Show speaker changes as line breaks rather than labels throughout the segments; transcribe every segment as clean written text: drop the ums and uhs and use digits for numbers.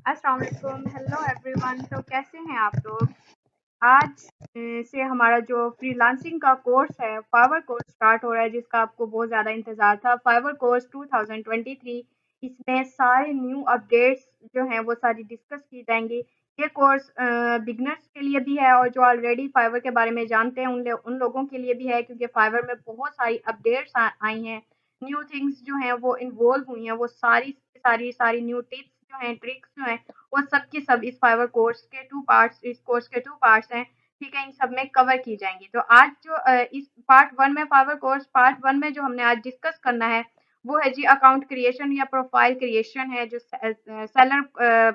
अस्सलाम वालेकुम, hello everyone. तो कैसे हैं आप लोग? आज से हमारा जो फ्रीलांसिंग का कोर्स है, फाइवर कोर्स स्टार्ट हो रहा है, जिसका आपको बहुत ज़्यादा इंतज़ार था। फाइवर कोर्स 2023, इसमें सारे न्यू अपडेट्स जो हैं वो सारी डिस्कस की जाएँगी। ये कोर्स बिगिनर्स के लिए भी है और जो ऑलरेडी फाइवर के बारे में जानते हैं उन लोगों के लिए भी है, क्योंकि फाइवर में बहुत सारी अपडेट्स आई हैं। न्यू थिंग्स जो हैं वो इन्वॉल्व हुई हैं, वो सारी न्यू टिप्स जो हैं, ट्रिक्स जो हैं, वो सब की सब इस फाइवर कोर्स के 2 पार्ट्स इस कोर्स के 2 पार्ट्स हैं। ठीक है, इन सब में कवर की जाएँगी। तो आज जो इस पार्ट 1 में फाइवर कोर्स पार्ट 1 में जो हमने आज डिस्कस करना है, वो है जी अकाउंट क्रिएशन या प्रोफाइल क्रिएशन है, जो सेलर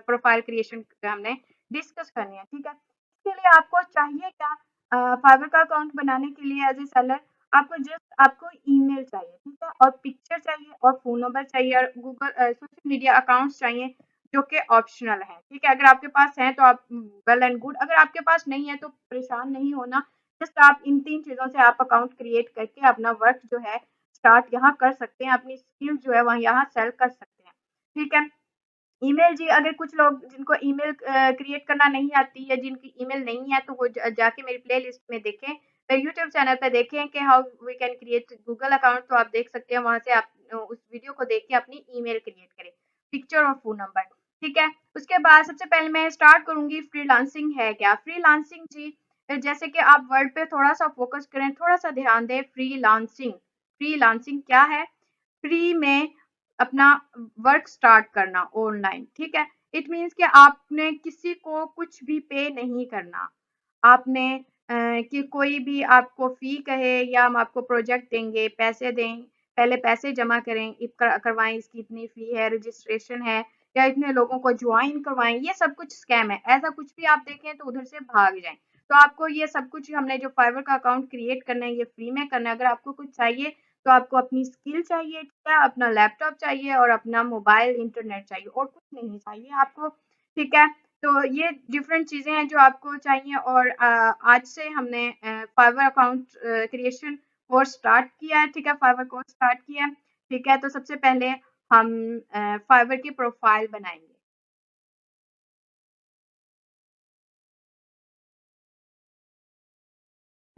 प्रोफाइल क्रिएशन हमने डिस्कस करनी है, ठीक है? इसके लिए आपको चाहिए क्या? फाइवर का अकाउंट बनाने के लिए एज़ ए सेलर आपको ईमेल चाहिए, ठीक है? और पिक्चर चाहिए और फ़ोन नंबर चाहिए और सोशल मीडिया अकाउंट्स चाहिए, जो कि ऑप्शनल है, ठीक है? अगर आपके पास है तो आप वेल एंड गुड, अगर आपके पास नहीं है तो परेशान नहीं होना। जस्ट आप इन 3 चीज़ों से आप अकाउंट क्रिएट करके अपना वर्क जो है स्टार्ट यहाँ कर सकते हैं, अपनी स्किल जो है वहाँ यहाँ सेल कर सकते हैं, ठीक है? ईमेल जी, अगर कुछ लोग जिनको ईमेल क्रिएट करना नहीं आती है, जिनकी ईमेल नहीं है, तो वो जाके मेरी प्लेलिस्ट में देखें, मेरे यूट्यूब चैनल पे देखें कि how we can create Google account. तो आप देख सकते हैं, वहाँ से आप उस वीडियो को देख के अपनी ईमेल क्रिएट करें, पिक्चर और फ़ोन नंबर, ठीक है? उसके बाद सबसे पहले मैं स्टार्ट करूँगी फ्रीलांसिंग है क्या? फ्रीलांसिंग जी, जैसे कि आप वर्ड पे थोड़ा-सा फ़ोकस करें, थोड़ा-सा ध्यान दें। फ्रीलांसिंग, फ्रीलांसिंग क्या है? फ्री में अपना वर्क स्टार्ट करना ऑनलाइन, ठीक है? इट मीन्स कि आपने किसी को कुछ भी पे नहीं करना। आपने कि कोई भी आपको फ़ी कहे या हम आपको प्रोजेक्ट देंगे, पैसे दें, पहले पैसे जमा करें, करवाएँ, इसकी इतनी फ़ी है, रजिस्ट्रेशन है या इतने लोगों को जॉइन करवाएँ, ये सब कुछ स्कैम है। ऐसा कुछ भी आप देखें तो उधर से भाग जाएँ। तो आपको ये सब कुछ हमने जो फाइवर का अकाउंट क्रिएट करना है, ये फ्री में करना है। अगर आपको कुछ चाहिए तो आपको अपनी स्किल चाहिए, ठीक है? अपना लैपटॉप चाहिए और अपना मोबाइल इंटरनेट चाहिए और कुछ नहीं चाहिए आपको, ठीक है? तो ये डिफरेंट चीज़ें हैं जो आपको चाहिए और आज से हमने Fiverr account creation course start किया है, ठीक है? फाइवर कोर्स स्टार्ट किया है, ठीक है? तो सबसे पहले हम फाइवर की प्रोफाइल बनाएँगे।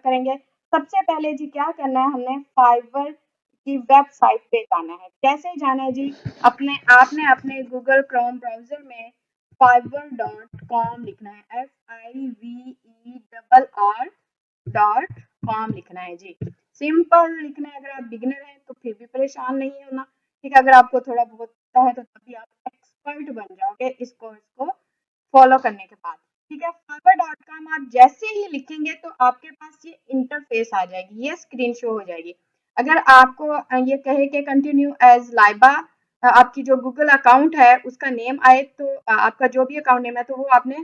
करेंगे। सबसे पहले जी क्या करना है, हमने फाइवर की वेबसाइट पे जाना है। कैसे जाना है जी? अपने आपने अपने गूगल क्रोम ब्राउज़र में fiverr.com लिखना है, FIVERR.com लिखना है जी। सिंपल लिखना है। अगर आप बिगिनर हैं तो फिर भी परेशान नहीं होना, ठीक है? अगर आपको थोड़ा बहुत पता है तो तभी आप एक्सपर्ट बन जाओगे इस कोर्स को फॉलो करने के बाद, ठीक है? fiverr.com आप जैसे ही लिखेंगे तो आपके पास ये इंटरफेस आ जाएगी, ये स्क्रीन शो हो जाएगी। अगर आपको ये कहे कि कंटिन्यू एज लाइबा, आपकी जो गूगल अकाउंट है उसका नेम आए तो आपका जो भी अकाउंट नेम है तो वो आपने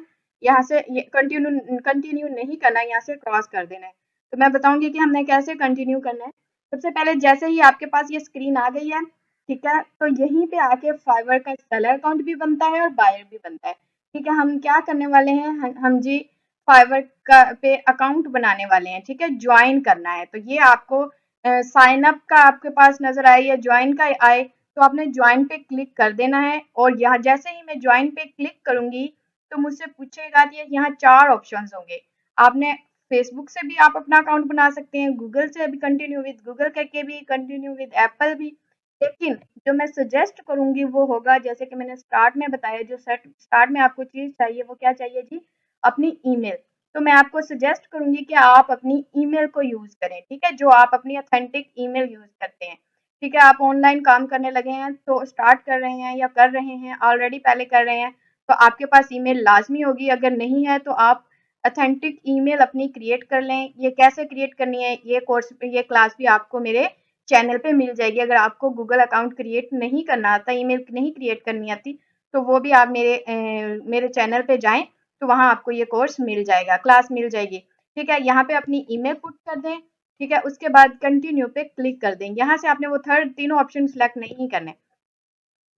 यहाँ से ये कंटिन्यू कंटिन्यू नहीं करना है, यहाँ से क्रॉस कर देना है। तो मैं बताऊंगी कि हमने कैसे कंटिन्यू करना है। सबसे पहले जैसे ही आपके पास ये स्क्रीन आ गई है, ठीक है, तो यहीं पे आके फाइवर का सेलर अकाउंट भी बनता है और बायर भी बनता है, ठीक है? हम क्या करने वाले हैं, हम जी फाइवर का पे अकाउंट बनाने वाले हैं, ठीक है? ज्वाइन करना है। तो ये आपको साइन अप का आपके पास नजर आए या ज्वाइन का आए तो आपने ज्वाइन पे क्लिक कर देना है और यहाँ जैसे ही मैं ज्वाइन पे क्लिक करूंगी तो मुझसे पूछेगा कि यहाँ 4 ऑप्शंस होंगे। आपने फेसबुक से भी आप अपना अकाउंट बना सकते हैं, गूगल से भी कंटिन्यू विद गूगल करके भी, कंटिन्यू विद एप्पल भी। लेकिन जो मैं सजेस्ट करूंगी वो होगा, जैसे कि मैंने स्टार्ट में बताया, जो सेट स्टार्ट में आपको चीज चाहिए वो क्या चाहिए जी? अपनी ईमेल। तो मैं आपको सजेस्ट करूंगी कि आप अपनी ईमेल को यूज करें, ठीक है? जो आप अपनी ऑथेंटिक ईमेल यूज करते हैं, ठीक है? आप ऑनलाइन काम करने लगे हैं तो स्टार्ट कर रहे हैं या कर रहे हैं ऑलरेडी पहले कर रहे हैं तो आपके पास ईमेल लाजमी होगी। अगर नहीं है तो आप ऑथेंटिक ईमेल अपनी क्रिएट कर लें। ये कैसे क्रिएट करनी है, ये कोर्स ये क्लास भी आपको मेरे चैनल पे मिल जाएगी। अगर आपको गूगल अकाउंट क्रिएट नहीं करना आता, ईमेल नहीं क्रिएट करनी आती, तो वो भी आप मेरे चैनल पे जाएं तो वहाँ आपको ये कोर्स मिल जाएगा, क्लास मिल जाएगी, ठीक है? यहाँ पे अपनी ईमेल पुट कर दें, ठीक है? उसके बाद कंटिन्यू पे क्लिक कर दें। यहाँ से आपने वो थर्ड तीनों ऑप्शन सेलेक्ट नहीं करने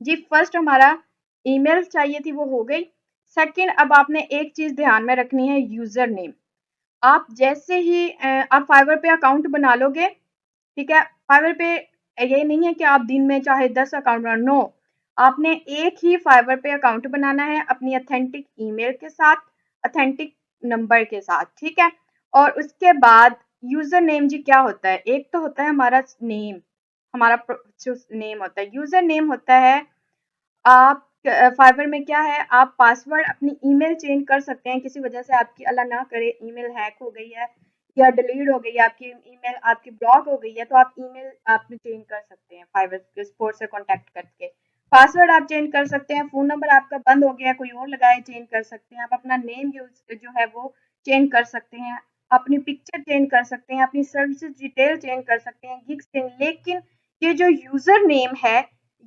जी। फर्स्ट हमारा ईमेल चाहिए थी, वो हो गई। सेकंड, अब आपने एक चीज ध्यान में रखनी है, यूजर नेम। आप जैसे ही आप फाइवर पे अकाउंट बना लोगे, ठीक है? फाइवर पे ये नहीं है कि आप दिन में चाहे 10 अकाउंट बनाओ, नो। आपने एक ही फाइवर पे अकाउंट बनाना है अपनी ऑथेंटिक ईमेल के साथ, ऑथेंटिक नंबर के साथ, ठीक है। और उसके बाद यूजर नेम जी क्या होता है, एक तो होता है हमारा नेम, हमारा जो नेम होता है, यूजर नेम होता है। आप फाइवर में क्या है, आप पासवर्ड अपनी ईमेल चेंज कर सकते हैं, किसी वजह से आपकी अल्लाह ना करे ईमेल हैक हो गई है या डिलीट हो गई है, आपकी ईमेल आपकी ब्लॉक हो गई है, तो आप ईमेल आप चेंज कर सकते हैं फाइवर के सपोर्ट से कांटेक्ट करके। पासवर्ड आप चेंज कर सकते हैं, फ़ोन नंबर आपका बंद हो गया, कोई और लगाए चेंज कर सकते हैं, आप अपना नेम यूज़ जो है वो चेंज कर सकते हैं, अपनी पिक्चर चेंज कर सकते हैं, अपनी सर्विसेज़ डिटेल चेंज कर सकते हैं, गिग्स चेंज। लेकिन ये जो यूज़र नेम है,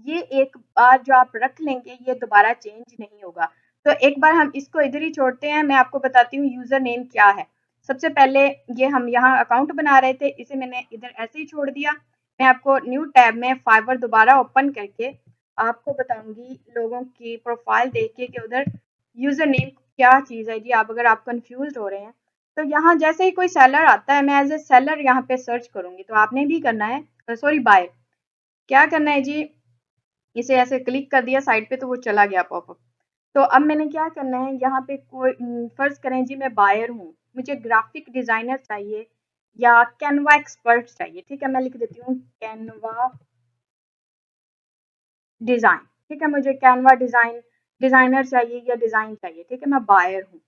ये एक बार जो आप रख लेंगे, ये दोबारा चेंज नहीं होगा। तो एक बार हम इसको इधर ही छोड़ते हैं, मैं आपको बताती हूँ यूज़र नेम क्या है। सबसे पहले ये हम यहाँ अकाउंट बना रहे थे, इसे मैंने इधर ऐसे ही छोड़ दिया। मैं आपको न्यू टैब में फाइवर दोबारा ओपन करके आपको बताऊँगी लोगों की प्रोफाइल देख के कि उधर यूज़र नेम क्या चीज़ है जी। आप अगर आप कन्फ्यूज़ हो रहे हैं, तो यहाँ जैसे ही कोई सेलर आता है, मैं एज़ ए सेलर यहाँ पे सर्च करूँगी, तो आपने भी करना है, सॉरी बाय, क्या करना है जी, इसे ऐसे क्लिक कर दिया साइड पे तो वो चला गया पॉपअप। तो अब मैंने क्या करना है, यहाँ पे कोई फ़र्ज़ करें जी मैं बायर हूँ, मुझे ग्राफ़िक डिज़ाइनर चाहिए या कैनवा एक्सपर्ट चाहिए, ठीक है? मैं लिख देती हूँ कैनवा डिज़ाइन, ठीक है? मुझे कैनवा डिज़ाइनर चाहिए या डिज़ाइन चाहिए, ठीक है? मैं बायर हूँ।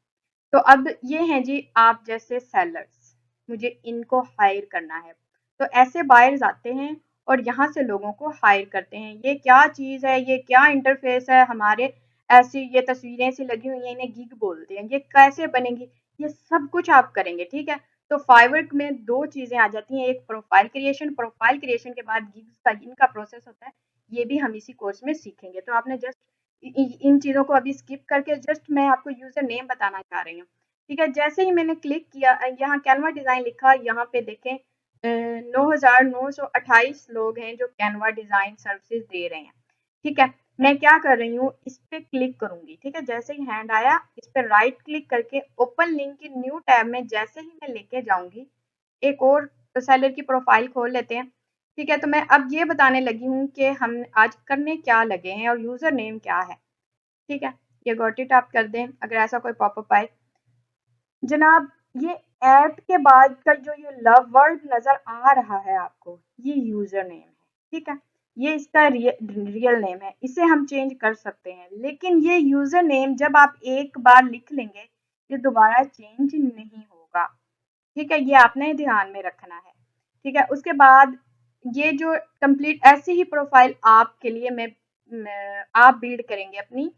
तो अब ये हैं जी आप जैसे सेलर्स, मुझे इनको हायर करना है। तो ऐसे बायर्स आते हैं और यहाँ से लोगों को हायर करते हैं। ये क्या चीज़ है, ये क्या इंटरफ़ेस है, हमारे ऐसी ये तस्वीरें सी लगी हुई हैं, इन्हें गिग बोलते हैं। ये कैसे बनेंगी, ये सब कुछ आप करेंगे, ठीक है? तो फाइवर में 2 चीज़ें आ जाती हैं, एक प्रोफ़ाइल क्रिएशन के बाद गिग्स का इनका प्रोसेस होता है, ये भी हम इसी कोर्स में सीखेंगे। तो आपने जस्ट इन चीज़ों को अभी स्किप करके जस्ट मैं आपको यूज़र नेम बताना चाह रही हूँ। ठीक है, जैसे ही मैंने क्लिक किया यहाँ कैनवा डिज़ाइन लिखा, यहाँ पे देखें 9,928 लोग हैं जो कैनवा डिज़ाइन सर्विसेज दे रहे हैं। ठीक है, मैं क्या कर रही हूँ, इस पे क्लिक करूँगी। ठीक है, जैसे ही हैंड आया, इस पे राइट क्लिक करके ओपन लिंक की न्यू टैब में जैसे ही मैं लेके जाऊँगी, एक और सेलर की प्रोफाइल खोल लेते हैं। ठीक है, तो मैं अब ये बताने लगी हूँ कि हम आज करने क्या लगे हैं और यूज़र नेम क्या है। ठीक है, ये गॉट इट आप कर दें अगर ऐसा कोई पॉपअप आए। जनाब, ये ऐट के बाद का जो ये लव वर्ड नज़र आ रहा है आपको, ये यूज़र नेम है, ठीक है? ये इसका रियल नेम है, इसे हम चेंज कर सकते हैं, लेकिन ये यूज़र नेम जब आप एक बार लिख लेंगे, ये दोबारा चेंज नहीं होगा, ठीक है? ये आपने ध्यान में रखना है, ठीक है? उसके बाद ये जो कंप्लीट ऐसी ही प्रोफाइल आपके लिए मैं आप बिल्ड करेंगे अपनी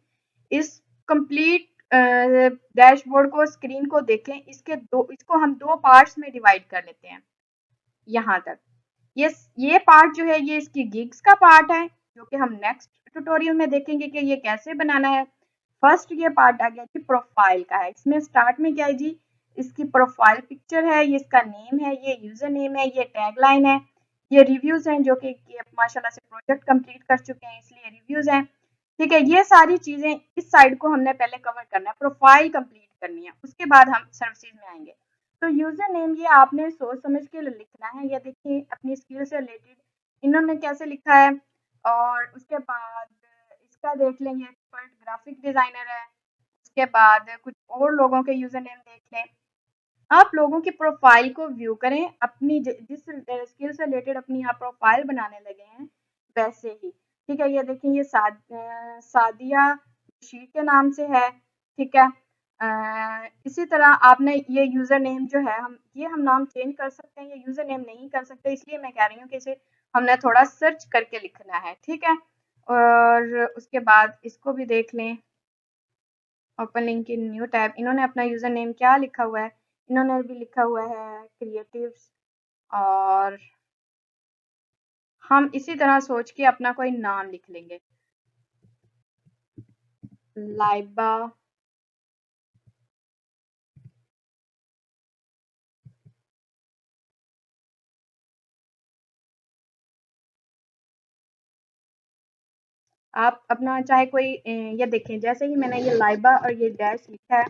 इस कंप्लीट डैशबोर्ड को, स्क्रीन को देखें, इसको हम 2 पार्ट्स में डिवाइड कर लेते हैं, यहाँ तक। ये पार्ट जो है ये इसकी गिग्स का पार्ट है, जो कि हम नेक्स्ट ट्यूटोरियल में देखेंगे कि ये कैसे बनाना है। फर्स्ट ये पार्ट आ गया जी प्रोफाइल का है, इसमें स्टार्ट में क्या है जी, इसकी प्रोफाइल पिक्चर है, ये इसका नेम है, ये यूज़र नेम है, ये टैगलाइन है, ये रिव्यूज़ हैं जो कि माशाल्लाह से प्रोजेक्ट कंप्लीट कर चुके हैं इसलिए रिव्यूज़ हैं। ठीक है, ये सारी चीज़ें इस साइड को हमने पहले कवर करना है, प्रोफाइल कंप्लीट करनी है, उसके बाद हम सर्विसेज में आएँगे। तो यूज़र नेम ये आपने सोच समझ के लिखना है, या देखिए अपनी स्किल से रिलेटेड इन्होंने कैसे लिखा है, और उसके बाद इसका देख लें, ये एक्सपर्ट ग्राफिक डिज़ाइनर है, उसके बाद कुछ और लोगों के यूज़र नेम देख लें। आप लोगों की प्रोफाइल को व्यू करें, अपनी जिस स्किल से रिलेटेड अपनी आप प्रोफाइल बनाने लगे हैं वैसे ही, ठीक है? ये देखिए ये सादिया बशीर के नाम से है, ठीक है? इसी तरह आपने ये यूज़र नेम जो है हम नाम चेंज कर सकते हैं, ये यूज़र नेम नहीं कर सकते, इसलिए मैं कह रही हूँ कि इसे हमने थोड़ा सर्च करके लिखना है, ठीक है? और उसके बाद इसको भी देख लें, open link in new tab, इन्होंने अपना यूज़र नेम क्या लिखा हुआ है, इन्होंने भी लिखा हुआ है क्रिएटिव्स, और हम इसी तरह सोच के अपना कोई नाम लिख लेंगे, लाइबा। आप अपना चाहे कोई ये देखें, जैसे ही मैंने ये लाइबा और ये डैश लिखा है,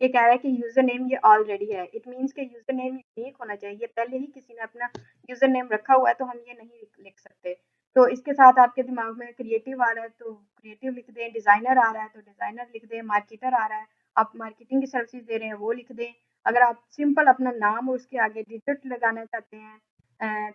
ये कह रहा है कि यूज़र नेम ये ऑलरेडी है, इट मीन्स कि यूज़र नेम यूनिक होना चाहिए, पहले ही किसी ने अपना यूज़र नेम रखा हुआ है तो हम ये नहीं लिख सकते। तो इसके साथ आपके दिमाग में क्रिएटिव आ रहा है तो क्रिएटिव लिख दें, डिज़ाइनर आ रहा है तो डिज़ाइनर लिख दें, मार्केटर आ रहा है, आप मार्केटिंग की सर्विसेज़ दे रहे हैं वो लिख दें। अगर आप सिंपल अपना नाम और उसके आगे डिजिट लगाना चाहते हैं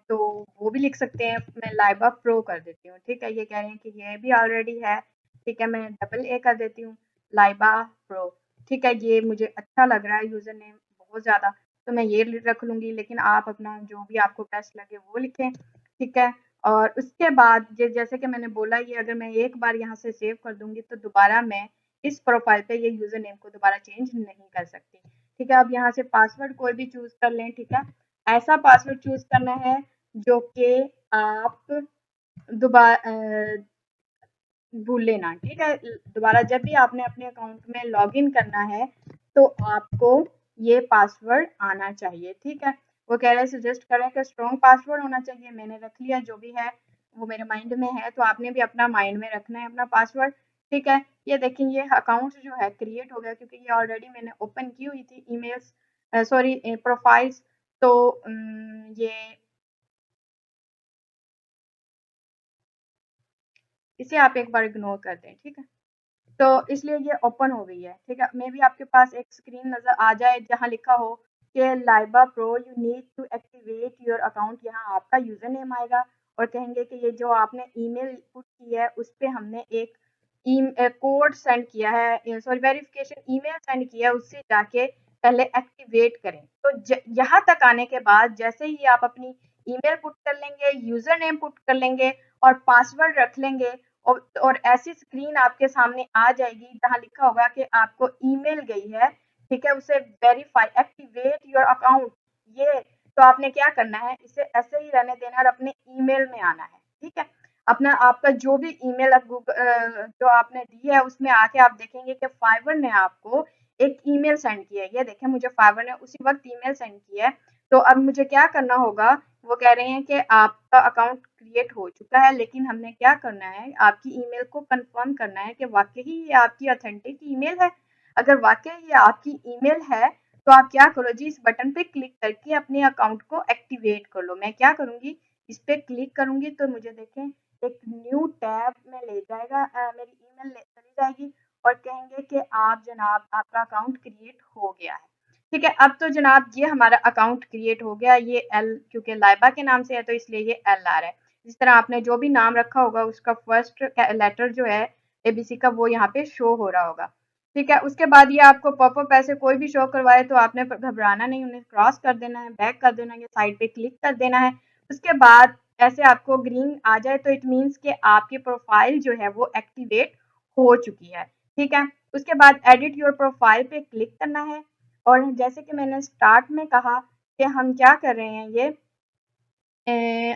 तो वो भी लिख सकते हैं। मैं लाइबा प्रो कर देती हूँ, ठीक है? ये कह रहे हैं कि ये भी ऑलरेडी है, ठीक है? मैं डबल ए कर देती हूँ, लाइबा प्रो, ठीक है? ये मुझे अच्छा लग रहा है यूज़र नेम बहुत ज़्यादा, तो मैं ये रख लूँगी, लेकिन आप अपना जो भी आपको बेस्ट लगे वो लिखें, ठीक है? और उसके बाद जैसे कि मैंने बोला, ये अगर मैं एक बार यहाँ से सेव कर दूँगी तो दोबारा मैं इस प्रोफ़ाइल पे ये यूज़र नेम को दोबारा चेंज नहीं कर सकती, ठीक है? अब यहाँ से पासवर्ड कोई भी चूज़ कर लें, ठीक है? ऐसा पासवर्ड चूज़ करना है जो कि आप दोबा अ, भूलें ना, ठीक है? दोबारा जब भी आपने अपने अकाउंट में लॉगिन करना है, तो आपको ये पासवर्ड आना चाहिए, ठीक है? वो कह रहे हैं सजेस्ट कर रहे हैं कि स्ट्रॉन्ग पासवर्ड होना चाहिए, मैंने रख लिया जो भी है, वो मेरे माइंड में है, तो आपने भी अपना माइंड में रखना है अपना पासवर्ड, ठीक है? ये देखिए ये अकाउंट जो है क्रिएट हो गया क्योंकि ये ऑलरेडी मैंने ओपन की हुई थी ईमेल्स सॉरी प्रोफाइल्स तो ये इसे आप एक बार इग्नोर कर दें, ठीक है? तो इसलिए ये ओपन हो गई है, ठीक है? मे बी आपके पास एक स्क्रीन नज़र आ जाए जहाँ लिखा हो कि Laiba pro you need to activate your account, यहाँ आपका यूज़र नेम आएगा और कहेंगे कि ये जो आपने ईमेल पुट की है उस पे हमने एक कोड सेंड किया है, सॉरी वेरिफिकेशन ईमेल सेंड किया है, उससे जाके पहले एक्टिवेट करें। तो यहाँ तक आने के बाद जैसे ही आप अपनी ईमेल पुट कर लेंगे, यूज़र नेम पुट कर लेंगे और पासवर्ड रख लेंगे और ऐसी स्क्रीन आपके सामने आ जाएगी जहाँ लिखा होगा कि आपको ईमेल गई है, ठीक है? उसे वेरीफाई एक्टिवेट योर अकाउंट, ये तो आपने क्या करना है, इसे ऐसे ही रहने देना और अपने ईमेल में आना है, ठीक है? अपना आपका जो भी ईमेल जो आपने दी है उसमें आके आप देखेंगे कि फाइवर ने आपको एक ईमेल सेंड किया है। ये देखें मुझे फाइवर ने उसी वक़्त ईमेल सेंड की है। तो अब मुझे क्या करना होगा, वो कह रहे हैं कि आपका अकाउंट क्रिएट हो चुका है, लेकिन हमने क्या करना है, आपकी ईमेल को कंफर्म करना है कि वाक़ई ही ये आपकी ऑथेंटिक ईमेल है। अगर वाक़ई ये आपकी ईमेल है, तो आप क्या करो जी, इस बटन पे क्लिक करके अपने अकाउंट को एक्टिवेट कर लो। मैं क्या करूँगी, इस पे क्लिक करूँगी तो मुझे देखें एक न्यू टैब में ले जाएगा, मेरी ईमेल चली जाएगी और कहेंगे कि आप जनाब आपका अकाउंट क्रिएट हो गया है। ठीक है, अब तो जनाब ये हमारा अकाउंट क्रिएट हो गया, ये एल क्योंकि लाइबा के नाम से है तो इसलिए ये एल आ रहा है। जिस तरह आपने जो भी नाम रखा होगा उसका फर्स्ट लेटर जो है एबीसी का वो यहाँ पे शो हो रहा होगा। ठीक है, उसके बाद ये आपको पॉपअप ऐसे कोई भी शो करवाए तो आपने घबराना नहीं, उन्हें क्रॉस कर देना है, बैक कर देना है, या साइड पे क्लिक कर देना है। उसके बाद ऐसे आपको ग्रीन आ जाए तो इट मीन्स कि आपकी प्रोफाइल जो है वो एक्टिवेट हो चुकी है। ठीक है, उसके बाद एडिट योर प्रोफाइल पे क्लिक करना है और जैसे कि मैंने स्टार्ट में कहा कि हम क्या कर रहे हैं, ये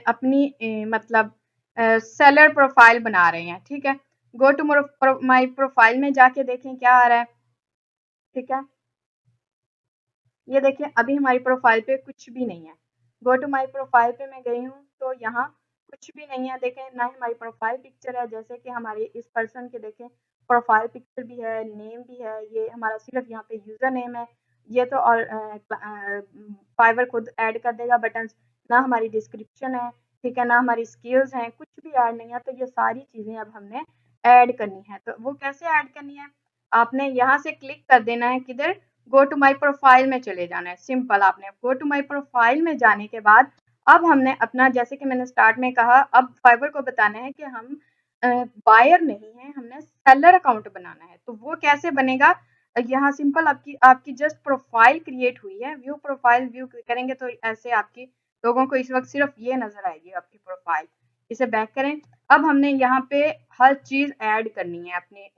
अपनी मतलब सेलर प्रोफाइल बना रहे हैं। ठीक है, गो टू माई प्रोफाइल में जाके देखें क्या आ रहा है। ठीक है, ये देखिए अभी हमारी प्रोफाइल पे कुछ भी नहीं है। गो टू माई प्रोफाइल पे मैं गई हूँ तो यहाँ कुछ भी नहीं है, देखें ना ही हमारी प्रोफाइल पिक्चर है, जैसे कि हमारी इस पर्सन के देखें प्रोफाइल पिक्चर भी है, नेम भी है, ये हमारा सिर्फ यहाँ पे यूज़र नेम है। ये तो और फाइवर खुद ऐड कर देगा बटन्स, ना हमारी डिस्क्रिप्शन है, ठीक है, ना हमारी स्किल्स हैं, कुछ भी ऐड नहीं है। तो ये सारी चीज़ें अब हमने ऐड करनी है। तो वो कैसे ऐड करनी है, आपने यहाँ से क्लिक कर देना है, किधर, गो टू माई प्रोफाइल में चले जाना है। सिंपल, आपने गो टू माई प्रोफाइल में जाने के बाद अब हमने अपना, जैसे कि मैंने स्टार्ट में कहा, अब फाइवर को बताना है कि हम बायर नहीं है, हमने सेलर अकाउंट बनाना है। तो वो कैसे बनेगा, यहाँ सिंपल आपकी आपकी जस्ट प्रोफाइल क्रिएट हुई है, व्यू प्रोफाइल, व्यू करेंगे तो ऐसे आपकी लोगों को इस वक्त सिर्फ ये नजर आएगी आपकी प्रोफाइल। इसे बैक करें। अब हमने यहाँ पे हर चीज ऐड करनी है अपने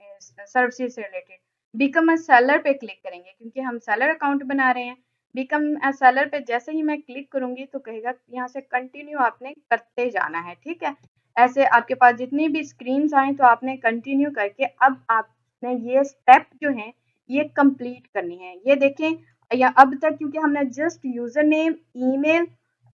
सर्विसेज से रिलेटेड। बिकम अ सेलर पे क्लिक करेंगे क्योंकि हम सेलर अकाउंट बना रहे हैं। बिकम अ सेलर पे जैसे ही मैं क्लिक करूंगी तो कहेगा यहाँ से कंटिन्यू आपने करते जाना है। ठीक है, ऐसे आपके पास जितनी भी स्क्रीन आए तो आपने कंटिन्यू करके अब आपने ये स्टेप जो है ये कंप्लीट करनी है। ये देखें या अब तक क्योंकि हमने जस्ट यूजर नेम, ईमेल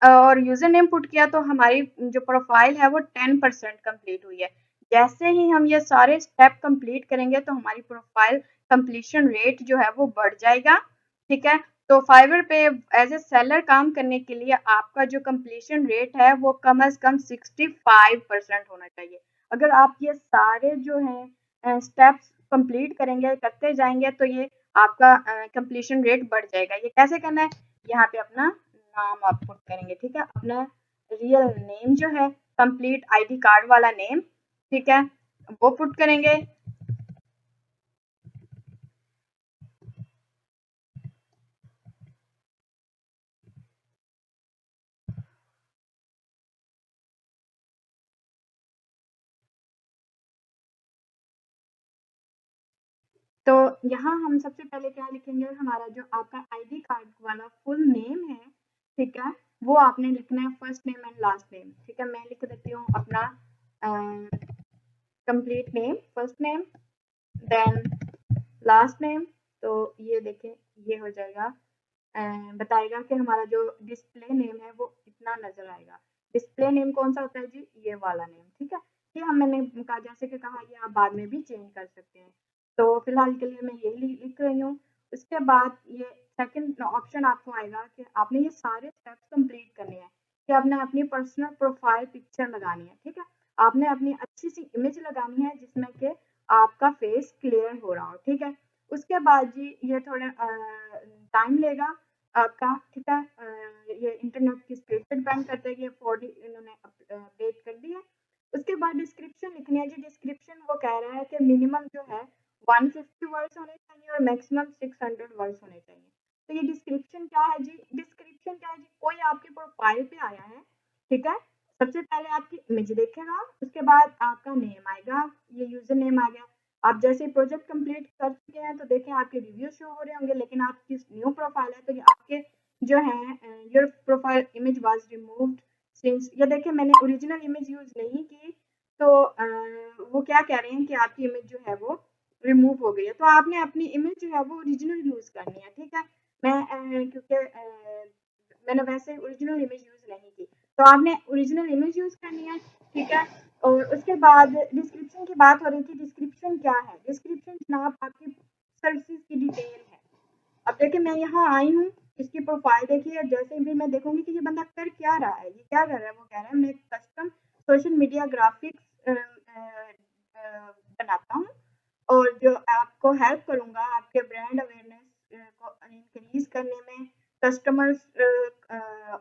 और यूजर नेम पुट किया तो हमारी जो प्रोफाइल है वो 10% कंप्लीट हुई है। जैसे ही हम ये सारे स्टेप कंप्लीट करेंगे तो हमारी प्रोफाइल कंप्लीशन रेट जो है वो बढ़ जाएगा। ठीक है, तो फाइवर पे एज ए सेलर काम करने के लिए आपका जो कंप्लीशन रेट है वो कम अज कम 65% होना चाहिए। अगर आप ये सारे जो हैं स्टेप्स कंप्लीट करेंगे, करते जाएंगे, तो ये आपका कंप्लीशन रेट बढ़ जाएगा। ये कैसे करना है, यहाँ पे अपना नाम आप पुट करेंगे, ठीक है, अपना रियल नेम जो है, कंप्लीट आईडी कार्ड वाला नेम, ठीक है, वो पुट करेंगे। तो यहाँ हम सबसे पहले क्या लिखेंगे, हमारा जो आपका आईडी कार्ड वाला फुल नेम है, ठीक है, वो आपने लिखना है, first name and last name, ठीक है। मैं लिख देती हूँ अपना complete name, first name then last name. तो ये देखें, ये हो जाएगा, बताएगा कि हमारा जो डिस्प्ले नेम है वो इतना नजर आएगा। डिस्प्ले नेम कौन सा होता है जी, ये वाला नेम, ठीक है। ये हम मैंने कहा, जैसे कि कहा, ये आप बाद में भी चेंज कर सकते हैं। तो फिलहाल के लिए मैं यही लिख रही हूँ। उसके बाद ये सेकंड ऑप्शन आपको आएगा कि आपने ये सारे स्टेप्स कंप्लीट करने हैं, कि आपने अपनी पर्सनल प्रोफाइल पिक्चर लगानी है, ठीक है। आपने अपनी अच्छी सी इमेज लगानी है जिसमें कि आपका फेस क्लियर हो रहा हो, ठीक है। उसके बाद जी ये थोड़ा टाइम लेगा आपका, ठीक है। ये इंटरनेट की स्पीड पे डिपेंड करता है कि 40 इन्होंने अपडेट कर दी है। उसके बाद डिस्क्रिप्शन लिखनी है जी। डिस्क्रिप्शन वो कह रहा है कि मिनिमम जो है 150 वर्ड्स होने चाहिए और मैक्सिमम 600 वर्ड्स होने चाहिए। तो ये डिस्क्रिप्शन क्या है जी, डिस्क्रिप्शन क्या है जी, कोई आपके प्रोफाइल पे आया है, ठीक है, सबसे पहले आपकी इमेज देखेगा, उसके बाद आपका नेम आएगा, ये यूजर नेम आ गया। आप जैसे प्रोजेक्ट कंप्लीट कर चुके हैं तो देखें आपके रिव्यू शो हो रहे होंगे, लेकिन आपकी न्यू प्रोफाइल है तो ये आपके जो है your profile image was removed since, ये देखें मैंने ओरिजिनल इमेज यूज नहीं की, तो वो क्या कह रहे हैं कि आपकी इमेज जो है वो रिमूव हो गई है। तो आपने अपनी इमेज जो है वो ओरिजिनल यूज करनी है, ठीक है। मैं क्योंकि मैंने वैसे ओरिजिनल इमेज यूज नहीं की, तो आपने ओरिजिनल इमेज यूज करनी है, ठीक है। और उसके बाद डिस्क्रिप्शन की बात हो रही थी। डिस्क्रिप्शन क्या है, डिस्क्रिप्शन जनाब आपकी सर्विसेज की डिटेल है। अब देखिए मैं यहाँ आई हूँ, इसकी प्रोफाइल देखिए, जैसे भी मैं देखूंगी कि ये बंदा कर क्या रहा है, ये क्या कर रहा है, वो कह रहा है मैं कस्टम सोशल मीडिया ग्राफिक्स बनाता हूँ और जो आपको हेल्प करूंगा आपके ब्रांड अवेयरनेस को इंक्रीज करने में, कस्टमर्स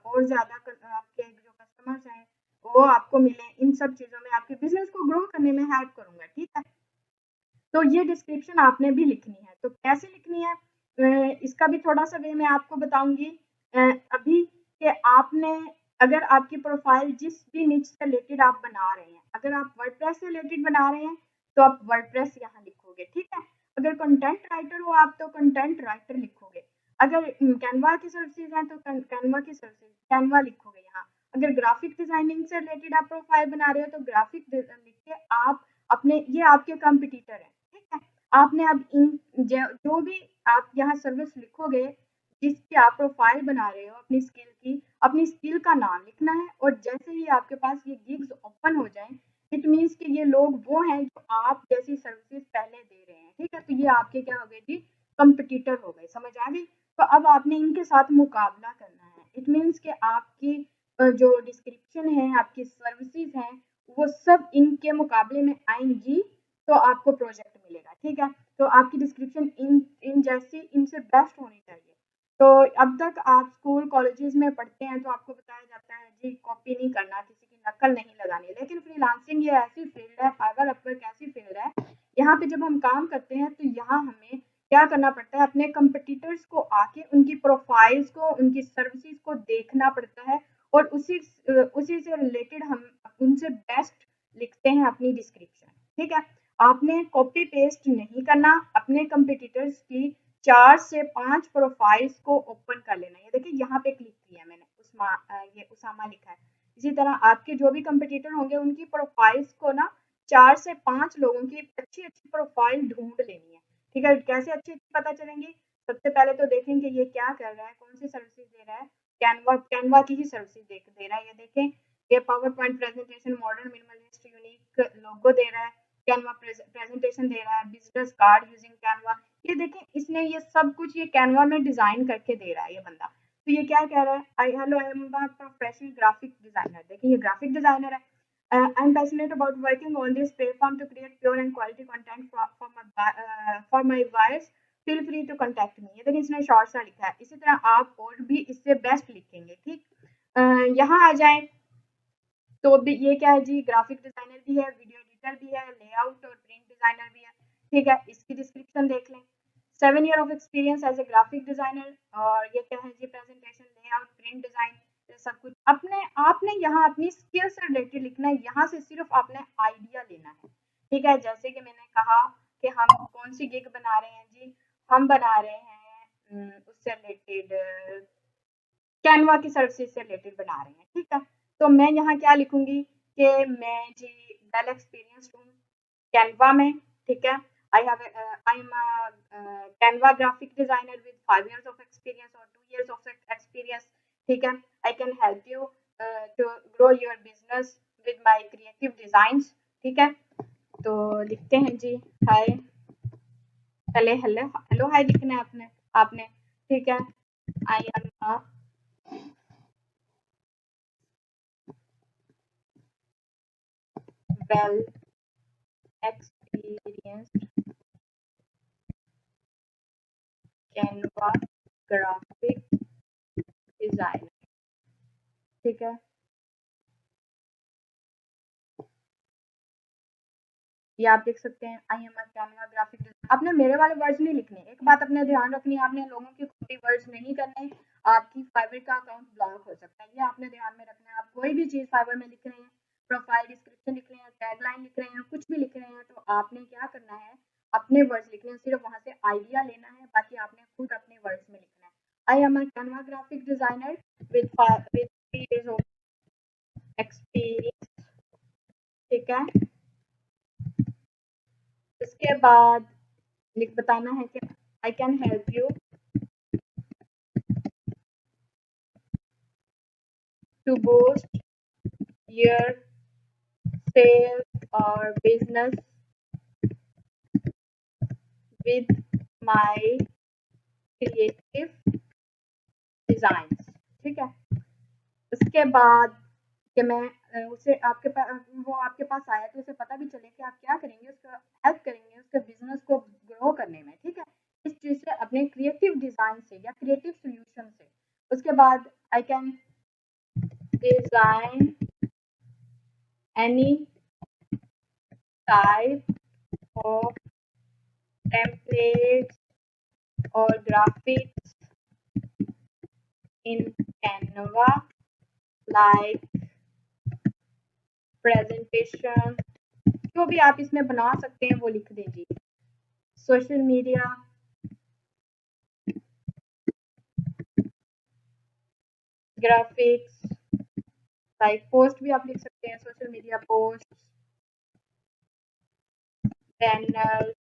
और ज़्यादा आपके जो कस्टमर्स हैं वो आपको मिले, इन सब चीज़ों में आपके बिजनेस को ग्रो करने में हेल्प करूंगा, ठीक है। तो ये डिस्क्रिप्शन आपने भी लिखनी है। तो कैसे लिखनी है, इसका भी थोड़ा सा वे मैं आपको बताऊंगी। अभी कि आपने, अगर आपकी प्रोफाइल जिस भी निच से रिलेटेड आप बना रहे हैं, अगर आप वर्डप्रेस से रिलेटेड बना रहे हैं तो आप वर्डप्रेस यहाँ लिखोगे, ठीक है। अगर कंटेंट राइटर हो आप तो कंटेंट राइटर लिखोगे। अगर कैनवा की सर्विसेज हैं तो कैनवा की सर्विसेज कैनवा लिखोगे यहाँ। अगर ग्राफिक डिजाइनिंग से रिलेटेड आप प्रोफाइल बना रहे हो तो ग्राफिक लिख के आप अपने, ये आपके कंपटीटर है, ठीक है। आपने अब इन जो भी आप यहाँ सर्विस लिखोगे जिसकी आप प्रोफाइल बना रहे हो अपनी स्किल की, अपनी स्किल का नाम लिखना है। और जैसे ही आपके पास ये गिग्स ओपन हो जाएं, इट मीन्स कि ये लोग वो हैं जो आप जैसी सर्विसेज पहले दे रहे हैं, ठीक है। तो ये आपके क्या हो गए जी, कंपटीटर हो गए, समझ आ गई। तो अब आपने इनके साथ मुकाबला करना है। इट मीन्स कि आपकी जो डिस्क्रिप्शन है, आपकी सर्विसेज हैं, वो सब इनके मुकाबले में आएंगी तो आपको प्रोजेक्ट मिलेगा, ठीक है। तो आपकी डिस्क्रिप्शन इन इन जैसी इनसे बेस्ट होनी चाहिए। तो अब तक आप स्कूल कॉलेजेस में पढ़ते हैं तो आपको बताया जाता है जी कॉपी नहीं करना, किसी की नकल नहीं लगानी, लेकिन फ्रीलांसिंग ये ऐसी फील्ड है, फाइवर अपवर्क ऐसी फील्ड है, यहाँ पे जब हम काम करते हैं तो यहाँ हमें क्या करना पड़ता है, अपने कंपटीटर्स को आके उनकी प्रोफाइल्स को, उनकी सर्विसेज को देखना पड़ता है और उसी से रिलेटेड हम उनसे बेस्ट लिखते हैं अपनी डिस्क्रिप्शन, ठीक है। आपने कॉपी पेस्ट नहीं करना, अपने कंपटीटर्स की 4 से 5 प्रोफाइल्स को ओपन कर लेना। ये देखिए यहाँ पे क्लिक किया मैंने, ये उसामा लिखा है। इसी तरह आपके जो भी कंपटीटर होंगे उनकी प्रोफाइल्स को ना 4 से 5 लोगों की अच्छी अच्छी प्रोफाइल ढूंढ लेनी है, ठीक है। कैसे अच्छी अच्छी पता चलेंगी, सबसे पहले तो देखेंगे ये क्या कर रहा है, कौन सी सर्विसेज दे रहा है। कैनवा की ही सर्विसेज दे रहा है, ये देखें, ये power point presentation, modern minimalist, unique logo दे रहा है, कैनवा प्रेजेंटेशन दे रहा है, बिजनेस कार्ड यूजिंग कैनवा। ये देखें, इसने ये सब कुछ ये कैनवा में डिजाइन करके दे रहा है ये बंदा। तो ये क्या कह रहा है, I hello I am professional graphic designer. देखिए ये ग्राफिक डिजाइनर है। I am passionate about working on this platform to create pure and quality content for my buyers, feel free to contact me. ये देखिए इसने short सा लिखा है। इसी तरह आप और भी इससे बेस्ट लिखेंगे, ठीक। यहाँ आ जाए तो भी ये क्या है जी, ग्राफिक डिजाइनर भी है, वीडियो एडिटर भी है, लेआउट और प्रिंट डिजाइनर भी है, ठीक है। इसकी डिस्क्रिप्शन देख लें। 7 year of experience as a graphic designer. और ये क्या है जी, प्रेजेंटेशन, लेआउट, प्रिंट डिजाइन, सब कुछ अपने आपने यहाँ अपनी स्किल से रिलेटेड लिखना है। यहाँ से सिर्फ आपने आइडिया लेना है, ठीक है। जैसे कि मैंने कहा कि हम कौन सी गिग बना रहे हैं जी, हम बना रहे हैं उससे रिलेटेड, कैनवा की सर्विसेज से रिलेटेड बना रहे हैं, ठीक है। तो मैं यहाँ क्या लिखूंगी कि मैं जी वेल एक्सपीरियंस्ड हूँ कैनवा में, ठीक है। I am Canva graphic designer with 5 years of experience और 2 years ऑफ एक्सपीरियंस, ठीक है। I can help you to grow your business with my creative designs, ठीक है। तो लिखते हैं जी हाय, पहले हेलो हेलो हाय लिखना है आपने आपने ठीक है। I M well experienced Canva graphic designer, ठीक है। ये आप देख सकते हैं, आई एम कैनवा ग्राफिक डिजाइनर। आपने मेरे वाले वर्ड्स नहीं लिखने। एक बात अपने ध्यान रखनी है, आपने लोगों के कॉपी वर्ड्स नहीं करने, आपकी फाइवर का अकाउंट ब्लॉक हो सकता है। ये आपने ध्यान में रखना है। आप कोई भी चीज फाइवर में लिख रहे हैं, प्रोफाइल डिस्क्रिप्शन लिख रहे हैं, टैगलाइन लिख रहे हैं, कुछ भी लिख रहे हैं, तो आपने क्या करना है, अपने वर्ड्स लिखने हैं, सिर्फ वहां से आइडिया लेना है, बाकी आपने खुद अपने वर्ड्स में लिखना है। I am Canva graphic designer with 3 years of experience, ठीक है। इसके बाद लिख बताना है कि I can help you to boost your sales और business with my creative designs, ठीक है। उसके बाद कि मैं उसे आपके पास वो आपके पास आया तो उसे पता भी चले कि आप क्या करेंगे, उसका हेल्प करेंगे उसके बिजनेस को ग्रो करने में, ठीक है। इस चीज से अपने क्रिएटिव डिजाइन से या क्रिएटिव सोल्यूशन से। उसके बाद I can design any type of templates और graphics in Canva like presentation, जो भी आप इसमें बना सकते हैं वो लिख दीजिए। Social media graphics, like post भी आप लिख सकते हैं, social media post, banner,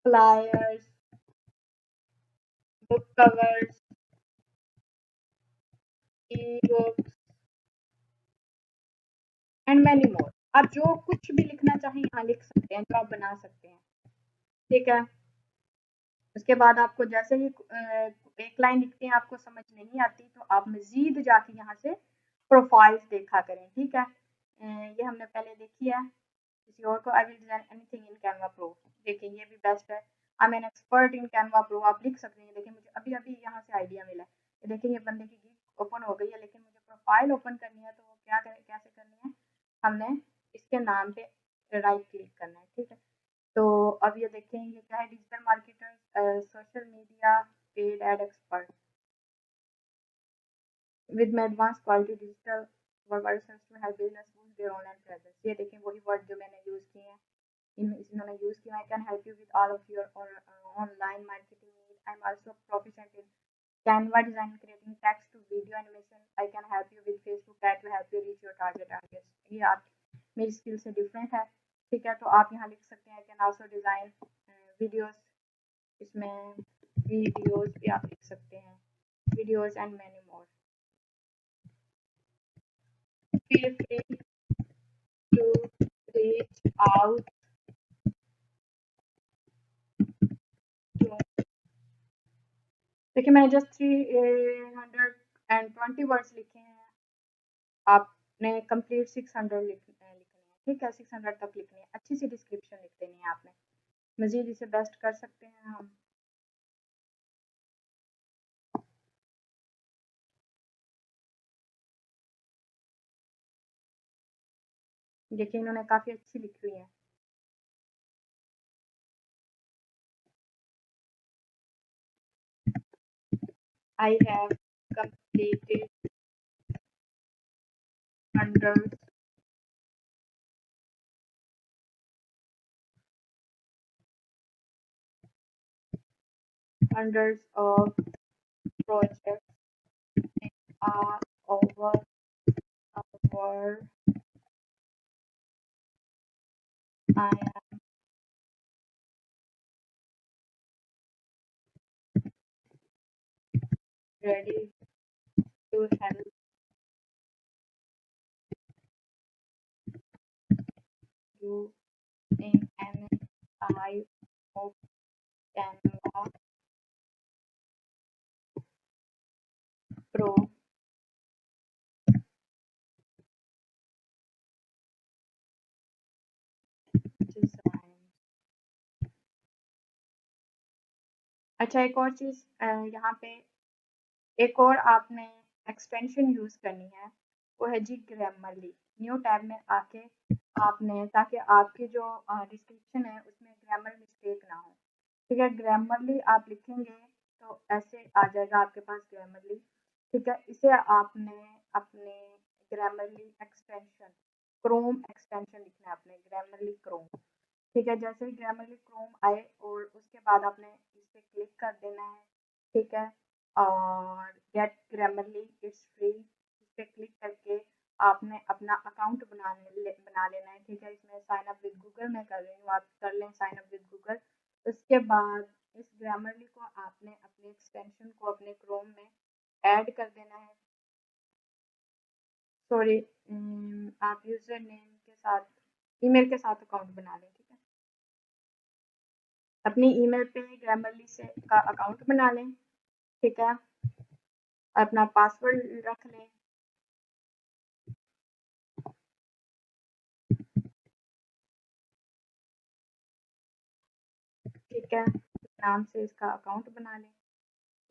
flyers, book covers, e books and many more. आप जो कुछ भी लिखना चाहें यहाँ लिख सकते हैं, जो आप बना सकते हैं, ठीक है। उसके बाद आपको जैसे ही एक लाइन लिखते हैं आपको समझ नहीं आती तो आप मजीद जाके यहाँ से प्रोफाइल्स देखा करें, ठीक है। ये हमने पहले देखी है। किसी और को I will design anything in Canva pro, देखिए ये भी बेस्ट है। I M an expert in Canva pro, आप लिख सकते हैं। देखिए मुझे अभी अभी यहाँ से आइडिया मिला है। देखिए ये बंदे की गिग ओपन हो गई है, लेकिन मुझे प्रोफाइल ओपन करनी है तो वो क्या करें, कैसे करनी है, हमने इसके नाम पे राइट क्लिक करना है, ठीक है। तो अब ये देखें, ये क्या है, digital marketer, social media paid ad expert with my advanced quality digital versions to help business boost their online presence। ये देखें वही वर्ड जो मैंने यूज किए हैं, इन्होंने यूज किया। आई can help you with all of your online marketing need. I am also proficient in Canva design, creating text to video animation. I can help you with Facebook ad to help you reach your target audience। ये आप मेरी skill से different है, ठीक है। तो आप यहाँ लिख सकते हैं, I can also design videos, इसमें वीडियोस भी आप लिख सकते हैं, videos and many more. Feel free to reach out देखिए मैंने जस्ट 320 वर्ड्स लिखे हैं, आपने कंप्लीट 600 लिखने हैं, ठीक है, 600 तक लिखनी है, अच्छी सी डिस्क्रिप्शन लिख देनी है आपने, मजीद इसे बेस्ट कर सकते हैं हम। देखिए इन्होंने काफ़ी अच्छी लिखी हुई है। I have completed hundreds hundreds of projects are over our. I am ready to help you in any type of Canva Pro design। अच्छा एक और चीज़ यहाँ पे एक और आपने एक्सटेंशन यूज़ करनी है, वो है जी ग्रामरली। न्यू टैब में आके आपने, ताकि आपकी जो डिस्क्रिप्शन है उसमें ग्रामर मिस्टेक ना हो, ठीक है, ग्रामरली आप लिखेंगे तो ऐसे आ जाएगा आपके पास ग्रामरली, ठीक है, इसे आपने अपने ग्रामरली एक्सटेंशन क्रोम एक्सटेंशन लिखना है अपने ग्रामरली क्रोम, ठीक है, जैसे ही ग्रामरली क्रोम आए और उसके बाद आपने इस पे क्लिक कर देना है, ठीक है, और गेट ग्रामरली इट्स फ्री, इस पे क्लिक करके आपने अपना अकाउंट बना लेना है, ठीक है, इसमें साइन अप विद गूगल मैं कर रही हूँ, आप कर लें साइन अप विद गूगल। उसके बाद इस ग्रामरली को आपने अपने एक्सटेंशन को अपने क्रोम में ऐड कर देना है, सॉरी, आप यूज़र नेम के साथ ईमेल के साथ अकाउंट बना लें, ठीक है, अपनी ईमेल पे ग्रामरली से का अकाउंट बना लें, ठीक है, अपना पासवर्ड रख लें, ठीक है, नाम से इसका अकाउंट बना लें,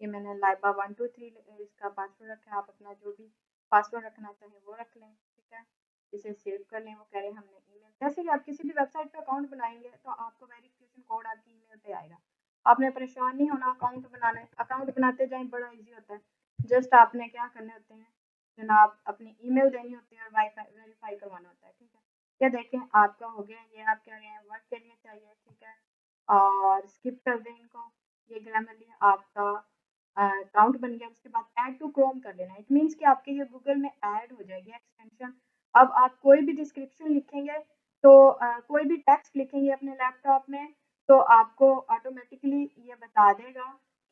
ये मैंने लाइबा 123 इसका पासवर्ड रखा है, आप अपना जो भी पासवर्ड रखना चाहें वो रख लें, ठीक है, इसे सेव कर लें, वो कह रहे हैं हमने ईमेल, जैसे कि आप किसी भी वेबसाइट पे अकाउंट बनाएंगे तो आपको वेरिफिकेशन कोड आपकी ईमेल पे आएगा, आपने परेशान नहीं होना अकाउंट बनाने, अकाउंट बनाते जाएं, बड़ा ईजी होता है, जस्ट आपने क्या करने होते हैं जनाब, अपनी ईमेल देनी होती है और वाईफाई वेरीफाई करवाना होता है, ठीक है, ये देखें आपका हो गया, ये आप कह रहे हैं वर्क के लिए चाहिए, ठीक है, और स्किप कर दें इनको, ये ग्रामरली आपका अकाउंट बन गया, उसके बाद ऐड टू क्रोम कर लेना, इट मीन्स कि आपके ये गूगल में ऐड हो जाएगी एक्सटेंशन। अब आप कोई भी डिस्क्रिप्शन लिखेंगे तो कोई भी टेक्स्ट लिखेंगे अपने लैपटॉप में तो आपको ऑटोमेटिकली ये बता देगा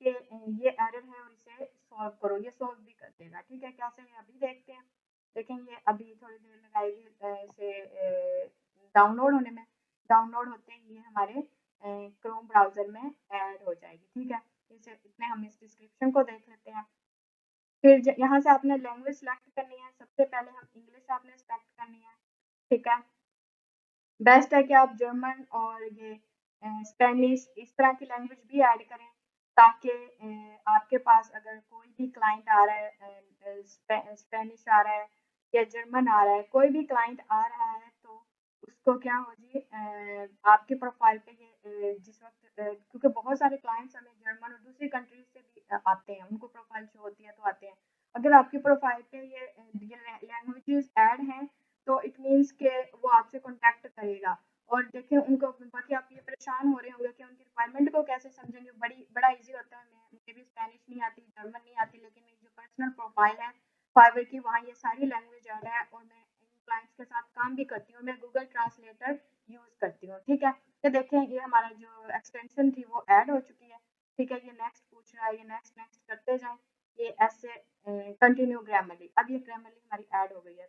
कि ये एरर है और इसे सॉल्व करो, ये सॉल्व भी कर देगा, ठीक है, कैसे है अभी देखते हैं, देखेंगे अभी थोड़ी देर लगाएगी इसे डाउनलोड होने में, डाउनलोड होते ही ये हमारे क्रोम ब्राउज़र में ऐड हो जाएगी, ठीक है, इसे इतने हम इस डिस्क्रिप्शन को देख लेते हैं। फिर यहाँ से आपने लैंग्वेज सेलेक्ट करनी है, सबसे पहले हम इंग्लिश आपने सेलेक्ट करनी है, ठीक है, बेस्ट है कि आप जर्मन और ये स्पेनिश इस तरह की लैंग्वेज भी ऐड करें, ताकि आपके पास अगर कोई भी क्लाइंट आ रहा है, स्पेनिश आ रहा है या जर्मन आ रहा है, कोई भी क्लाइंट आ रहा है तो उसको क्या हो जी आपके प्रोफाइल पे ये जिस वक्त क्योंकि बहुत सारे क्लाइंट्स हमें जर्मन और दूसरी कंट्रीज से भी आते हैं, उनको प्रोफाइल शो होती है तो आते हैं, अगर आपकी प्रोफाइल पे ये लैंग्वेजेस ऐड हैं तो इट मीन्स के वो आपसे कॉन्टैक्ट करेगा, और देखिए उनको बाकी आप ये परेशान हो रहे होंगे कि उनकी रिक्वायरमेंट को कैसे समझेंगे, बड़ा ईजी होता है, मुझे भी स्पेनिश नहीं आती, जर्मन नहीं आती, लेकिन मेरी जो पर्सनल प्रोफाइल है फाइवर की वहाँ ये सारी लैंग्वेज आ रहा है और मैं इन क्लाइंट्स के साथ काम भी करती हूँ, मैं गूगल ट्रांसलेटर यूज़ करती हूँ, ठीक है, तो देखें ये हमारा जो एक्सटेंशन थी वो ऐड हो चुकी है, ठीक है, ये नेक्स्ट पूछ रहा है, ये नेक्स्ट नेक्स्ट करते जाएं, ये ऐसे कंटिन्यू ग्रामरली, अब ये ग्रामरली हमारी ऐड हो गई है।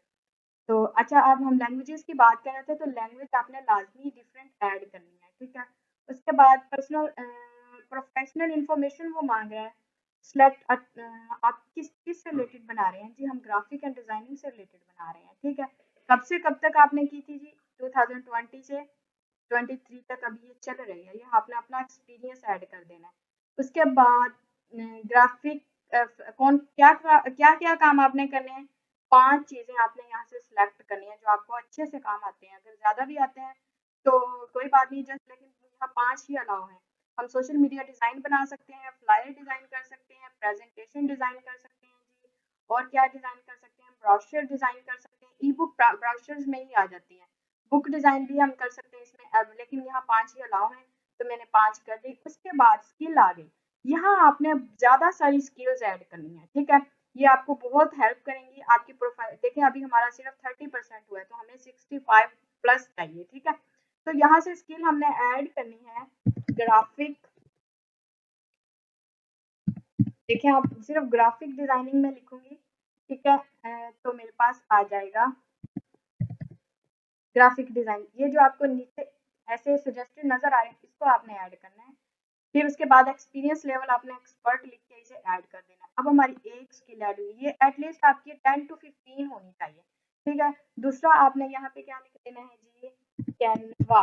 तो अच्छा अब हम लैंग्वेजेस की बात कर रहे थे, तो लैंग्वेज आपने लाजमी डिफरेंट ऐड करनी है, ठीक है, उसके बाद पर्सनल प्रोफेशनल इंफॉर्मेशन वो मांग रहा है, सिलेक्ट आप किस से रिलेटेड बना रहे हैं जी? हम ग्राफिक एंड डिजाइनिंग से रिलेटेड बना रहे हैं, ठीक है। कब से कब तक आपने की थी जी? 2020 से 23 तक अभी ये चल रही है। ये आपने अपना एक्सपीरियंस ऐड कर देना है। उसके बाद ग्राफिक कौन क्या क्या काम आपने करने हैं? 5 चीजें आपने यहाँ से सिलेक्ट करनी है जो आपको अच्छे से काम आते हैं। अगर ज्यादा भी आते हैं तो कोई बात नहीं, जस्ट लेकिन यहाँ 5 ही अलाउ हैं। हम सोशल मीडिया डिजाइन बना सकते हैं, फ्लायर डिजाइन कर सकते हैं, प्रेजेंटेशन डिजाइन कर सकते हैं जी। और क्या डिजाइन कर सकते हैं? ब्रोशर डिजाइन कर सकते हैं। ई बुक ब्रोशर्स में ही आ जाती है। बुक डिजाइन भी हम कर सकते हैं इसमें, अब लेकिन यहाँ 5 ही अलाउ हैं तो मैंने 5 कर दी। उसके बाद स्किल आ गई। यहाँ आपने ज्यादा सारी स्किल्स ऐड करनी है, ठीक है। ये आपको बहुत हेल्प करेंगी आपकी प्रोफाइल। देखिए अभी हमारा सिर्फ 30% हुआ है तो हमें 65 प्लस चाहिए, ठीक है। तो यहाँ से स्किल हमने ऐड करनी है ग्राफिक। देखिए आप सिर्फ ग्राफिक डिजाइनिंग में लिखूंगी, ठीक है। तो मेरे पास आ जाएगा ग्राफिक डिजाइन। ये जो आपको नीचे ऐसे सजेस्टेड नजर आ रहे हैं इसको आपने ऐड करना है। फिर उसके बाद एक्सपीरियंस लेवल आपने एक्सपर्ट लिख के इसे ऐड कर देना है। अब हमारी एक स्किल ऐड हुई, ये एटलीस्ट आपकी 10 to 15 होनी चाहिए, ठीक है। दूसरा आपने यहाँ पे क्या लिख देना है जी? कैनवा,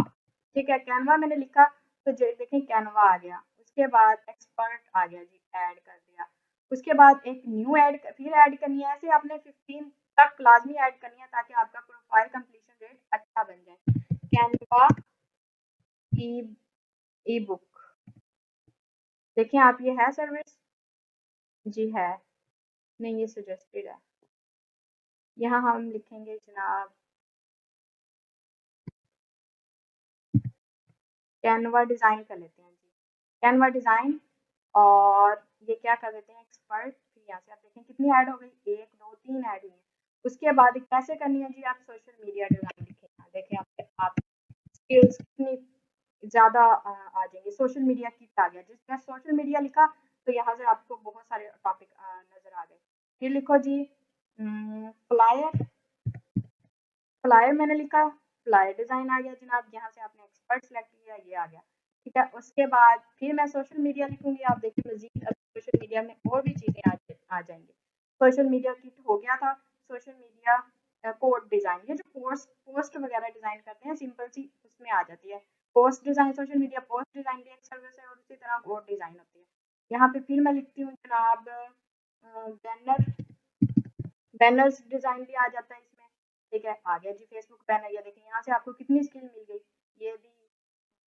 ठीक है। कैनवा मैंने लिखा तो देखें कैनवा आ गया। उसके बाद एक्सपर्ट आ गया जी, ऐड कर दिया। उसके बाद एक न्यू फिर ऐड करनी है। ऐसे आपने 15 तक लाजमी ऐड करनी है ताकि आपका प्रोफाइल कंप्लीशन रेट अच्छा बन जाए। कैनवा ई ई बुक, देखिए आप, ये है सर्विस जी है, नहीं ये सजेस्टेड है। यहाँ हम लिखेंगे जनाब कैनवा डिजाइन कर लेते हैं जी, कैनवा डिजाइन। और ये क्या कर देते हैं? एक्सपर्ट। फिर यहाँ से आप देखें कितनी ऐड हो गई, 1 2 3 ऐड हुई है। उसके बाद कैसे करनी है जी? आप सोशल मीडिया डिजाइन लिखें, देखें आप स्किल्स कितनी ज्यादा आ जाएंगे। सोशल मीडिया किट आ गया, जिसमें सोशल मीडिया लिखा तो यहाँ से आपको बहुत सारे टॉपिक नजर आ गए। फिर लिखो जी फ्लायर, फ्लायर मैंने लिखा, फ्लायर डिजाइन आ गया जनाब। यहाँ से आपने एक्सपर्ट सेलेक्ट किया, ये आ गया, ठीक है। उसके बाद फिर मैं सोशल मीडिया लिखूंगी। आप देखिए मजीद अब सोशल मीडिया में और भी चीजें आ जाएंगी। सोशल मीडिया किट हो गया था। सोशल मीडिया कोड डिजाइन, ये जो पोस्ट पोस्ट वगैरह डिजाइन करते हैं सिंपल सी उसमें आ जाती है। Post design, social media post design भी एक सर्विस है और उसी तरह कोड डिजाइन होती है। यहाँ पे फिर मैं लिखती हूँ जनाब बैनर, बैनर्स डिजाइन भी आ जाता है इसमें, ठीक है। आ गया जी फेसबुक बैनर। ये देखिए यहाँ से आपको कितनी स्किल मिल गई। ये भी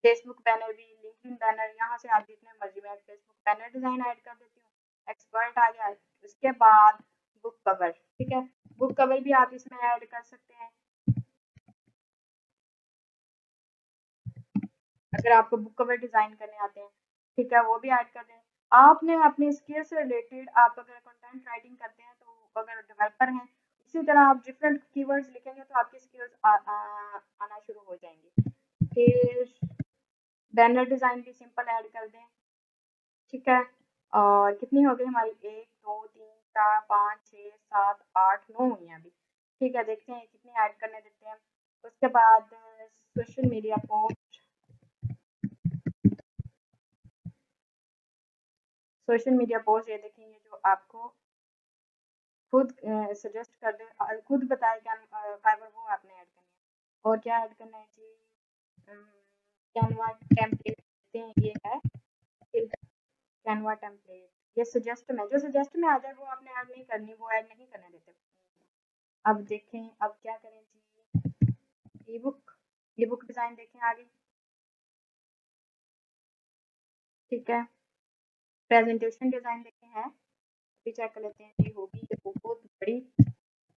फेसबुक बैनर भी, लिंक्डइन बैनर, यहाँ से आप जितने मर्जी में फेसबुक बैनर डिजाइन ऐड कर देती हूँ। एक्सपर्ट आ गया। उसके बाद बुक कवर, ठीक है। बुक कवर भी आप इसमें ऐड कर सकते हैं अगर आपको बुक कवर डिजाइन करने आते हैं, ठीक है, वो भी ऐड कर दें। आपने अपनी स्किल से रिलेटेड, आप अगर कंटेंट राइटिंग करते हैं तो अगर डेवलपर हैं, इसी तरह आप डिफरेंट कीवर्ड्स लिखेंगे तो आपकी स्किल्स आना शुरू हो जाएंगी। फिर बैनर डिजाइन भी सिंपल ऐड कर दें, ठीक है। और कितनी हो गई हमारी? 1 2 3 4 5 6 7 8 9 हुई हैं अभी, ठीक है। देखते हैं कितनी ऐड करने देते हैं। उसके बाद social media post, social media post, ये देखेंगे जो आपको खुद सजेस्ट कर दे, खुद बताए क्या फाइवर, वो आपने ऐड करनी है। और क्या ऐड करना है जी? कैनवा टेम्पलेट देते हैं, ये है कैनवा टेम्पलेट। ये सजेस्ट में, जो सजेस्ट में आ जाए वो आपने ऐड नहीं करनी, वो ऐड नहीं करने देते। अब देखें अब क्या करें जी? ई बुक डिजाइन देखें आगे, ठीक है। प्रेजेंटेशन डिजाइन देखे हैं, अभी चेक कर लेते हैं जी। होगी ये बहुत बड़ी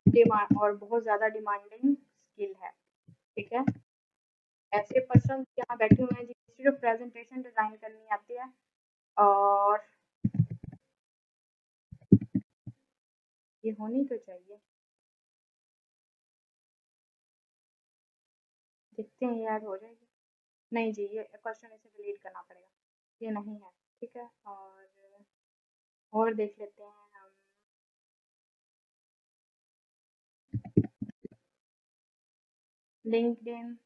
डिमांड और बहुत ज्यादा डिमांडिंग स्किल है, ठीक है। ऐसे पर्सन यहाँ बैठे हुए हैं जी सिर्फ प्रेजेंटेशन डिजाइन करनी आती है। और ये होनी तो चाहिए, देखते हैं यार हो जाएगी। नहीं जी, ये क्वेश्चन इसे डिलीट करना पड़ेगा, ये नहीं है, ठीक है। और देख लेते हैं हम। लिंक्डइन,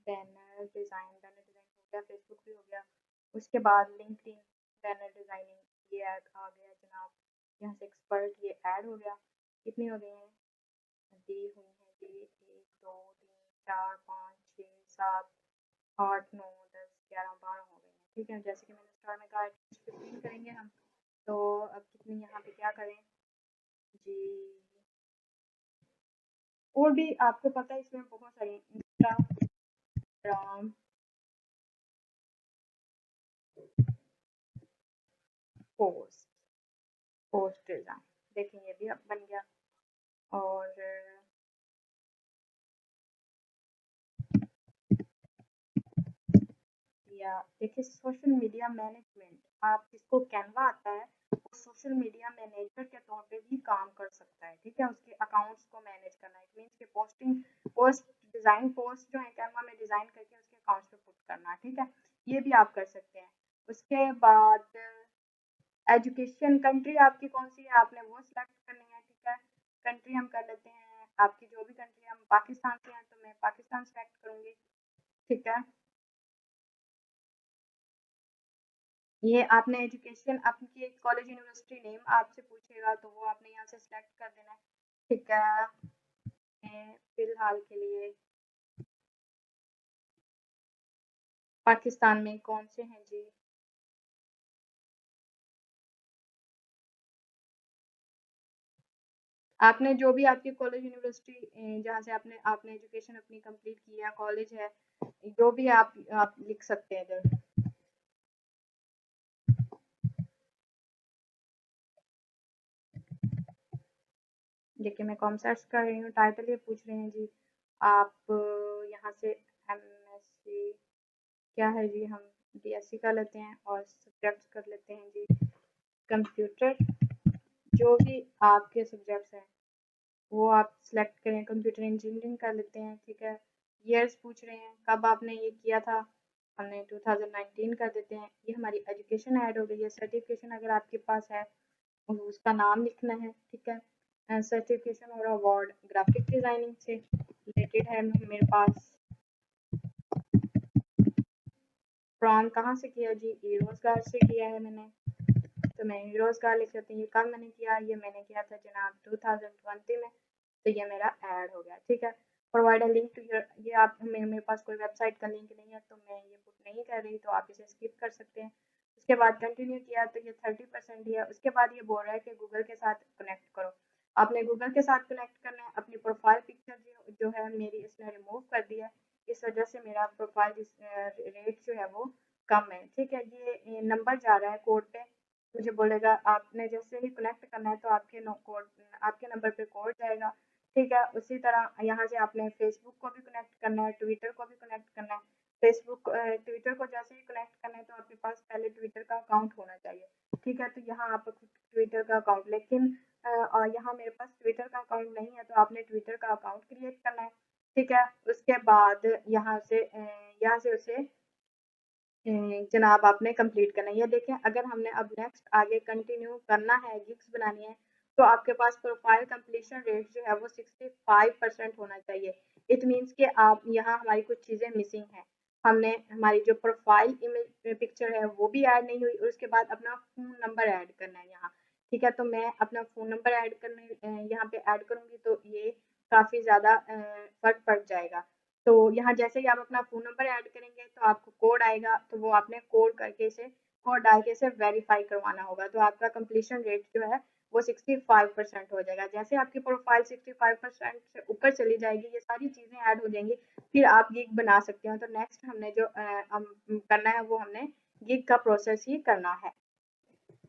बैनर डिज़ाइन हो गया, फेसबुक भी हो गया। उसके बाद लिंक्डइन बैनर डिज़ाइनिंग ये ऐड आ गया जनाब। यहाँ से एक्सपर्ट ये ऐड हो गया। कितनी हो गई हैं? दी हुई हैं जी 1 2 3 4 5 6 7 8 9 10 11 12 हो गई हैं। ठीक है, जैसे कि मैंने स्टार में कहा 15 करेंगे हम। तो अब कितनी यहाँ पे क्या करें जी। और भी आपको पता है इसमें बहुत सारी इंस्टाग्राम पोस्ट पोस्ट डिज़ाइन देखें ये भी अब बन गया। और या देखिए सोशल मीडिया मैनेजमेंट, आप जिसको कैनवा आता है वो सोशल मीडिया मैनेजर के तौर पे भी काम कर सकता है। ठीक है, उसके अकाउंट्स को मैनेज करना, इट मीन्स के पोस्ट डिज़ाइन पोस्ट जो है कैनवा में डिज़ाइन करके उसके अकाउंट्स पे पुट करना। ठीक है, ये भी आप कर सकते हैं। उसके बाद एजुकेशन कंट्री आपकी कौन सी है आपने वो सिलेक्ट करनी है। ठीक है, कंट्री हम कर लेते हैं आपकी जो भी कंट्री, हम पाकिस्तान से हैं तो मैं पाकिस्तान सेलेक्ट करूँगी। ठीक है, ये आपने एजुकेशन आपकी कॉलेज यूनिवर्सिटी नेम आपसे पूछेगा तो वो आपने यहाँ से सिलेक्ट कर देना है। ठीक है, मैं फिलहाल के लिए पाकिस्तान में कौन से हैं जी। आपने जो भी आपकी कॉलेज यूनिवर्सिटी जहाँ से आपने आपने एजुकेशन अपनी कंप्लीट की है, कॉलेज है, जो भी आप लिख सकते हैं इधर। देखिए मैं कॉम सर्च कर रही हूँ, टाइटल ये पूछ रहे हैं जी। आप यहाँ से एमएससी क्या है जी, हम बीएससी कर लेते हैं और सब्जेक्ट्स कर लेते हैं जी कंप्यूटर। जो भी आपके सब्जेक्ट्स हैं वो आप सिलेक्ट करें, कंप्यूटर इंजीनियरिंग कर लेते हैं। ठीक है, ईयर्स पूछ रहे हैं कब आपने ये किया था, हमने 2019 कर देते हैं। ये हमारी एजुकेशन ऐड हो गई है। सर्टिफिकेशन अगर आपके पास है उसका नाम लिखना है। ठीक है, सर्टिफिकेशन और अवार्ड ग्राफिक डिज़ाइनिंग से रिलेटेड है मेरे पास। फ्रॉम कहाँ से किया जी, ई रोज़गार से किया है मैंने, तो मैं ई रोज़गार लिख लेती हूँ। ये कब मैंने किया, ये मैंने किया था जनाब 2020 में, तो ये मेरा ऐड हो गया। ठीक है, provide a link to your, ये आप मेरे पास कोई वेबसाइट का लिंक नहीं है तो मैं ये बुक नहीं कर रही, तो आप इसे स्किप कर सकते हैं। उसके बाद कंटिन्यू किया तो ये 30% दिया। उसके बाद ये बोल रहा है कि गूगल के साथ कनेक्ट करो। आपने गूगल के साथ कनेक्ट करना है। अपनी प्रोफाइल पिक्चर जो है मेरी इसने रिमूव कर दिया है, इस वजह से मेरा प्रोफाइल रेट जो है वो कम है। ठीक है, ये नंबर जा रहा है कोड पे, मुझे बोलेगा आपने जैसे ही कनेक्ट करना है तो कोड आपके नंबर पे कोड जाएगा। ठीक है, उसी तरह यहाँ से आपने फेसबुक को भी कनेक्ट करना है, ट्विटर को भी कनेक्ट करना है। फेसबुक ट्विटर को जैसे ही कनेक्ट करना है तो आपके पास पहले ट्विटर का अकाउंट होना चाहिए। ठीक है, तो यहाँ आप ट्विटर का अकाउंट, लेकिन और यहाँ मेरे पास ट्विटर का अकाउंट नहीं है तो आपने ट्विटर का अकाउंट क्रिएट करना है। ठीक है, उसके बाद यहाँ से उसे जनाब आपने कंप्लीट करना है। ये देखें, अगर हमने अब नेक्स्ट आगे कंटिन्यू करना है, गिग्स बनानी है, तो आपके पास प्रोफाइल कंप्लीशन रेट जो है वो 65% होना चाहिए। इट मीन्स कि आप यहाँ हमारी कुछ चीज़ें मिसिंग हैं। हमने हमारी जो प्रोफाइल इमेज पिक्चर है वो भी ऐड नहीं हुई और उसके बाद अपना फ़ोन नंबर ऐड करना है यहाँ। ठीक है, तो मैं अपना फ़ोन नंबर ऐड करने यहाँ पे ऐड करूँगी तो ये काफ़ी ज़्यादा फ़र्क पड़ जाएगा। तो यहाँ जैसे ही आप अपना फ़ोन नंबर ऐड करेंगे तो आपको कोड आएगा, तो वो आपने कोड डाल के इसे वेरीफाई करवाना होगा। तो आपका कंप्लीशन रेट जो है वो 65% हो जाएगा। जैसे आपकी प्रोफाइल 65% से ऊपर चली जाएगी, ये सारी चीज़ें ऐड हो जाएंगी, फिर आप गिग बना सकते हो। तो नेक्स्ट हमने जो करना है वो हमने गिग का प्रोसेस ही करना है।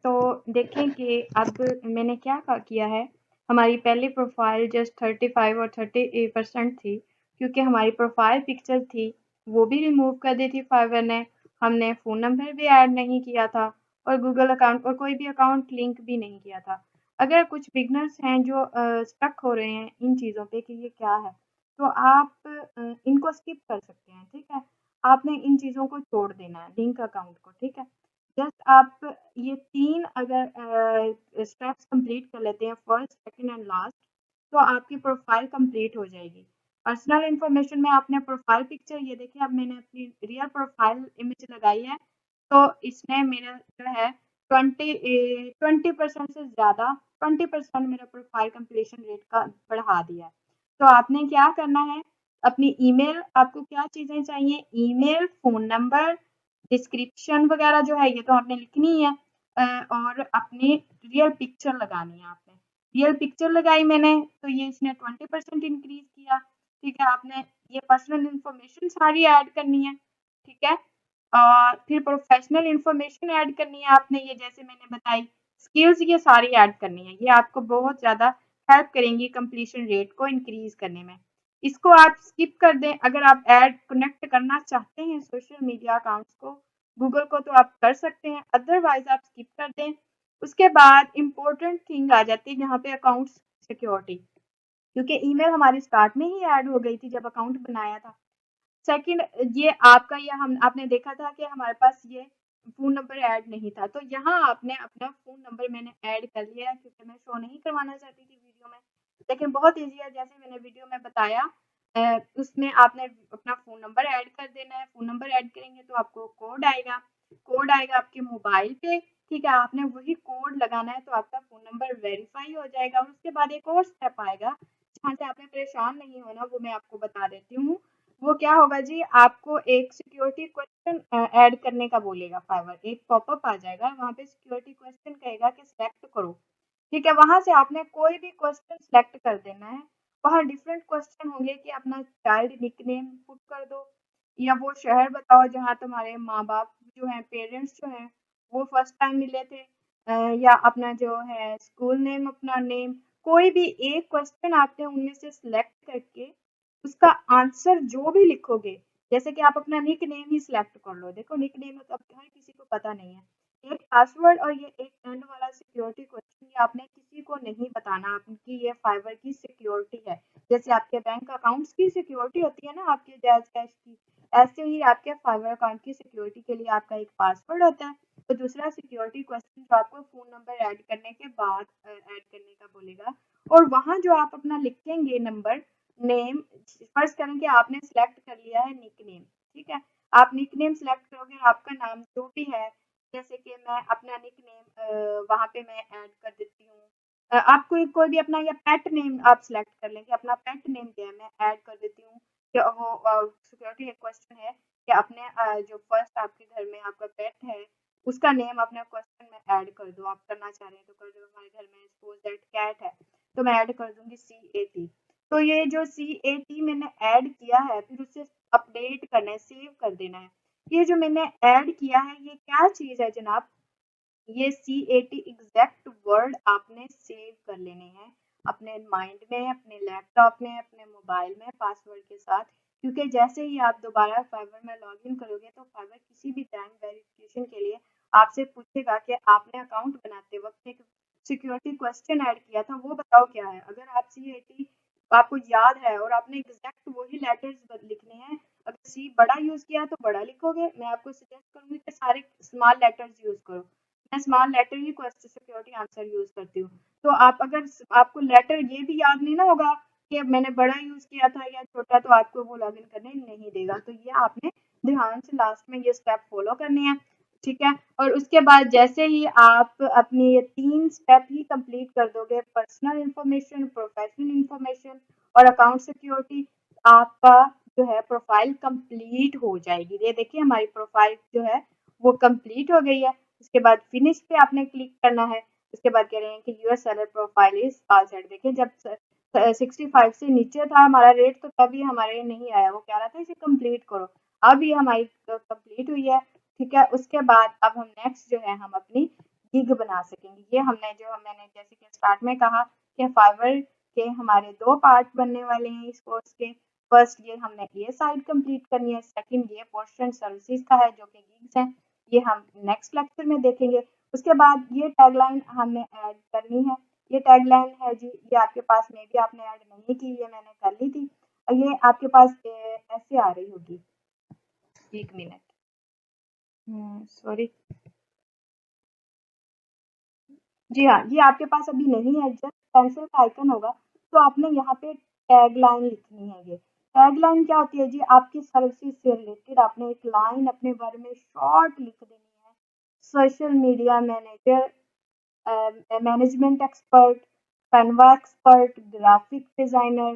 तो देखें कि अब मैंने क्या किया है। हमारी पहली प्रोफाइल जस्ट 35 और 38% थी, क्योंकि हमारी प्रोफाइल पिक्चर थी वो भी रिमूव कर दी थी फाइवर ने। हमने फ़ोन नंबर भी ऐड नहीं किया था और गूगल अकाउंट और कोई भी अकाउंट लिंक भी नहीं किया था। अगर कुछ बिगनर्स हैं जो स्टक हो रहे हैं इन चीज़ों पे कि ये क्या है, तो आप इनको स्किप कर सकते हैं। ठीक है, आपने इन चीज़ों को छोड़ देना है, लिंक अकाउंट को। ठीक है, जस्ट आप ये 3 अगर स्टेप्स कंप्लीट कर लेते हैं, फर्स्ट, सेकंड एंड लास्ट, तो आपकी प्रोफाइल कंप्लीट हो जाएगी। पर्सनल इन्फॉर्मेशन में आपने प्रोफाइल पिक्चर, ये देखिए अब मैंने अपनी रियल प्रोफाइल इमेज लगाई है, तो इसने मेरा जो है 20% से ज़्यादा 20% मेरा प्रोफाइल कंप्लीशन रेट का बढ़ा दिया है। तो आपने क्या करना है, अपनी ईमेल, आपको क्या चीज़ें चाहिए, ईमेल, फ़ोन नंबर, डिस्क्रिप्शन वगैरह जो है ये तो आपने लिखनी ही है, और अपनी रियल पिक्चर लगानी है आपने। रियल पिक्चर लगाई मैंने, तो ये इसने 20% इंक्रीज़ किया। ठीक है, आपने ये पर्सनल इन्फॉर्मेशन सारी ऐड करनी है, ठीक है। और फिर प्रोफेशनल इन्फॉर्मेशन ऐड करनी है आपने, ये जैसे मैंने बताई, स्किल्स ये सारी ऐड करनी है, ये आपको बहुत ज़्यादा हेल्प करेंगी कंप्लीशन रेट को इंक्रीज़ करने में। इसको आप स्किप कर दें, अगर आप ऐड कनेक्ट करना चाहते हैं सोशल मीडिया अकाउंट्स को, गूगल को, तो आप कर सकते हैं, अदरवाइज़ आप स्किप कर दें। उसके बाद इम्पोर्टेंट थिंग आ जाती है यहाँ पे, अकाउंट्स सिक्योरिटी, क्योंकि ईमेल हमारी स्टार्ट में ही ऐड हो गई थी जब अकाउंट बनाया था। सेकंड, ये आपका, या हम आपने देखा था कि हमारे पास ये फ़ोन नंबर ऐड नहीं था, तो यहाँ आपने अपना फ़ोन नंबर मैंने ऐड कर लिया है, क्योंकि मैं शो नहीं करवाना चाहती थी वीडियो में। लेकिन बहुत ईज़ी है, जैसे मैंने वीडियो में बताया, उसमें आपने अपना फ़ोन नंबर ऐड कर देना है। फ़ोन नंबर ऐड करेंगे तो आपको कोड आएगा आपके मोबाइल पे, ठीक है? आपने वही कोड लगाना है, तो आपका फ़ोन नंबर वेरीफ़ाई हो जाएगा, और उसके बाद एक और स्टेप आएगा, जहाँ से आपने परेशान नहीं होना, वो मैं आपको बता देती हूँ। वो क्या होगा जी, आपको एक सिक्योरिटी क्वेश्चन ऐड करने का बोलेगा फाइवर, एक पॉपअप आ जाएगा, वहाँ पे सिक्योरिटी क्वेश्चन कहेगा कि सिलेक्ट करो, ठीक है? वहाँ से आपने कोई भी क्वेश्चन सिलेक्ट कर देना है। वहाँ डिफरेंट क्वेश्चन होंगे कि अपना चाइल्ड निकनेम पुट कर दो, या वो शहर बताओ जहाँ तुम्हारे माँ-बाप जो हैं, पेरेंट्स जो हैं, वो फर्स्ट टाइम मिले थे, या अपना जो है स्कूल नेम, अपना नेम, कोई भी एक क्वेश्चन आपने उनमें से सिलेक्ट करके उसका आंसर जो भी लिखोगे, जैसे कि आप अपना निक नेम ही सिलेक्ट कर लो, देखो निक नेम तो अब हर किसी को पता नहीं है, एक पासवर्ड और ये एक एंड वाला सिक्योरिटी क्वेश्चन, ये आपने किसी को नहीं बताना आपकी ये फाइवर की सिक्योरिटी है। जैसे आपके बैंक अकाउंट्स की सिक्योरिटी होती है ना, आपके जैज कैश की, ऐसे ही आपके फाइवर अकाउंट की सिक्योरिटी के लिए आपका एक पासवर्ड होता है, तो दूसरा सिक्योरिटी क्वेश्चन जो आपको फ़ोन नंबर ऐड करने के बाद ऐड करने का बोलेगा, और वहाँ जो आप अपना लिखेंगे नंबर, नेम, फर्स्ट करें कि आपने सिलेक्ट कर लिया है निक नेम, ठीक है? आप निक नेम सिलेक्ट करोगे, आपका नाम जो भी है, जैसे कि मैं अपना निक नेम वहाँ पे मैं ऐड कर देती हूँ। आप कोई भी अपना या पेट नेम आप सिलेक्ट कर लें कि अपना पेट नेम क्या है, मैं ऐड कर देती हूँ कि वो सिक्योरिटी एक क्वेश्चन है कि अपने जो फर्स्ट आपके घर में आपका पेट है, उसका नेम अपने क्वेश्चन में ऐड कर दो, आप करना चाह रहे हैं तो कर दो। हमारे घर में सपोज दैट कैट है, तो मैं ऐड कर दूँगी CAT। तो ये जो CAT मैंने ऐड किया है, फिर उसे अपडेट करना है, सेव कर देना है। ये जो मैंने ऐड किया है, ये क्या चीज़ है जनाब, ये CAT एग्जैक्ट वर्ड आपने सेव कर लेने हैं अपने माइंड में, अपने लैपटॉप में, अपने मोबाइल में, पासवर्ड के साथ, क्योंकि जैसे ही आप दोबारा फाइवर में लॉगिन करोगे, तो फाइवर किसी भी टाइम वेरिफिकेशन के लिए आपसे पूछेगा कि आपने अकाउंट बनाते वक्त एक सिक्योरिटी क्वेश्चन ऐड किया था, वो बताओ क्या है। अगर आप CAT आपको याद है और आपने एग्जैक्ट वही लेटर्स लिखने हैं, अगर सी बड़ा यूज किया तो बड़ा लिखोगे, मैं आपको सजेस्ट करूंगी कि सारे स्मॉल लेटर्स यूज करो, मैं स्मॉल लेटर ही क्वेश्चन सिक्योरिटी आंसर यूज करती हूँ। तो आप अगर आपको लेटर ये भी याद नहीं ना होगा कि मैंने बड़ा यूज किया था या छोटा, तो आपको वो लॉगिन करने नहीं देगा। तो ये आपने ध्यान से लास्ट में ये स्टेप फॉलो करने हैं, ठीक है। और उसके बाद जैसे ही आप अपनी ये 3 स्टेप ही कंप्लीट कर दोगे, पर्सनल इंफॉर्मेशन, प्रोफेशनल इंफॉर्मेशन और अकाउंट सिक्योरिटी, आपका जो है प्रोफाइल कंप्लीट हो जाएगी। ये देखिए हमारी प्रोफाइल जो है वो कंप्लीट हो गई है। उसके बाद फिनिश पे आपने क्लिक करना है। उसके बाद कह रहे हैं कि your seller profile is all set. देखिए जब 65 से नीचे था हमारा रेट, तो तभी हमारे नहीं आया, वो कह रहा था इसे कंप्लीट करो। अब ये हमारी कंप्लीट हुई है, ठीक है। उसके बाद अब हम नेक्स्ट जो है हम अपनी गिग बना सकेंगे। ये हमने जो मैंने जैसे कि स्टार्ट में कहा कि फाइवर के हमारे 2 पार्ट बनने वाले हैं इस कोर्स के। फर्स्ट ये हमने ये साइड कंप्लीट करनी है, सेकंड ये पोर्शन सर्विसेज का है जो कि गिग्स हैं, ये हम नेक्स्ट लेक्चर में देखेंगे। उसके बाद ये टैगलाइन हमने ऐड करनी है। ये टैगलाइन है जी, ये आपके पास में भी आपने ऐड नहीं की, ये मैंने कर ली थी। ये आपके पास ऐसे आ रही होगी, 1 मिनट, सॉरी, जी हाँ, ये आपके पास अभी नहीं है, जस्ट पेंसिल का आइकन होगा, तो आपने यहाँ पे टैगलाइन लिखनी है ये। टैगलाइन क्या होती है जी? आपकी सर्विसेज से रिलेटेड आपने एक लाइन अपने बारे में शॉर्ट लिख देनी है। Social media manager, management expert, Canva expert, graphic designer,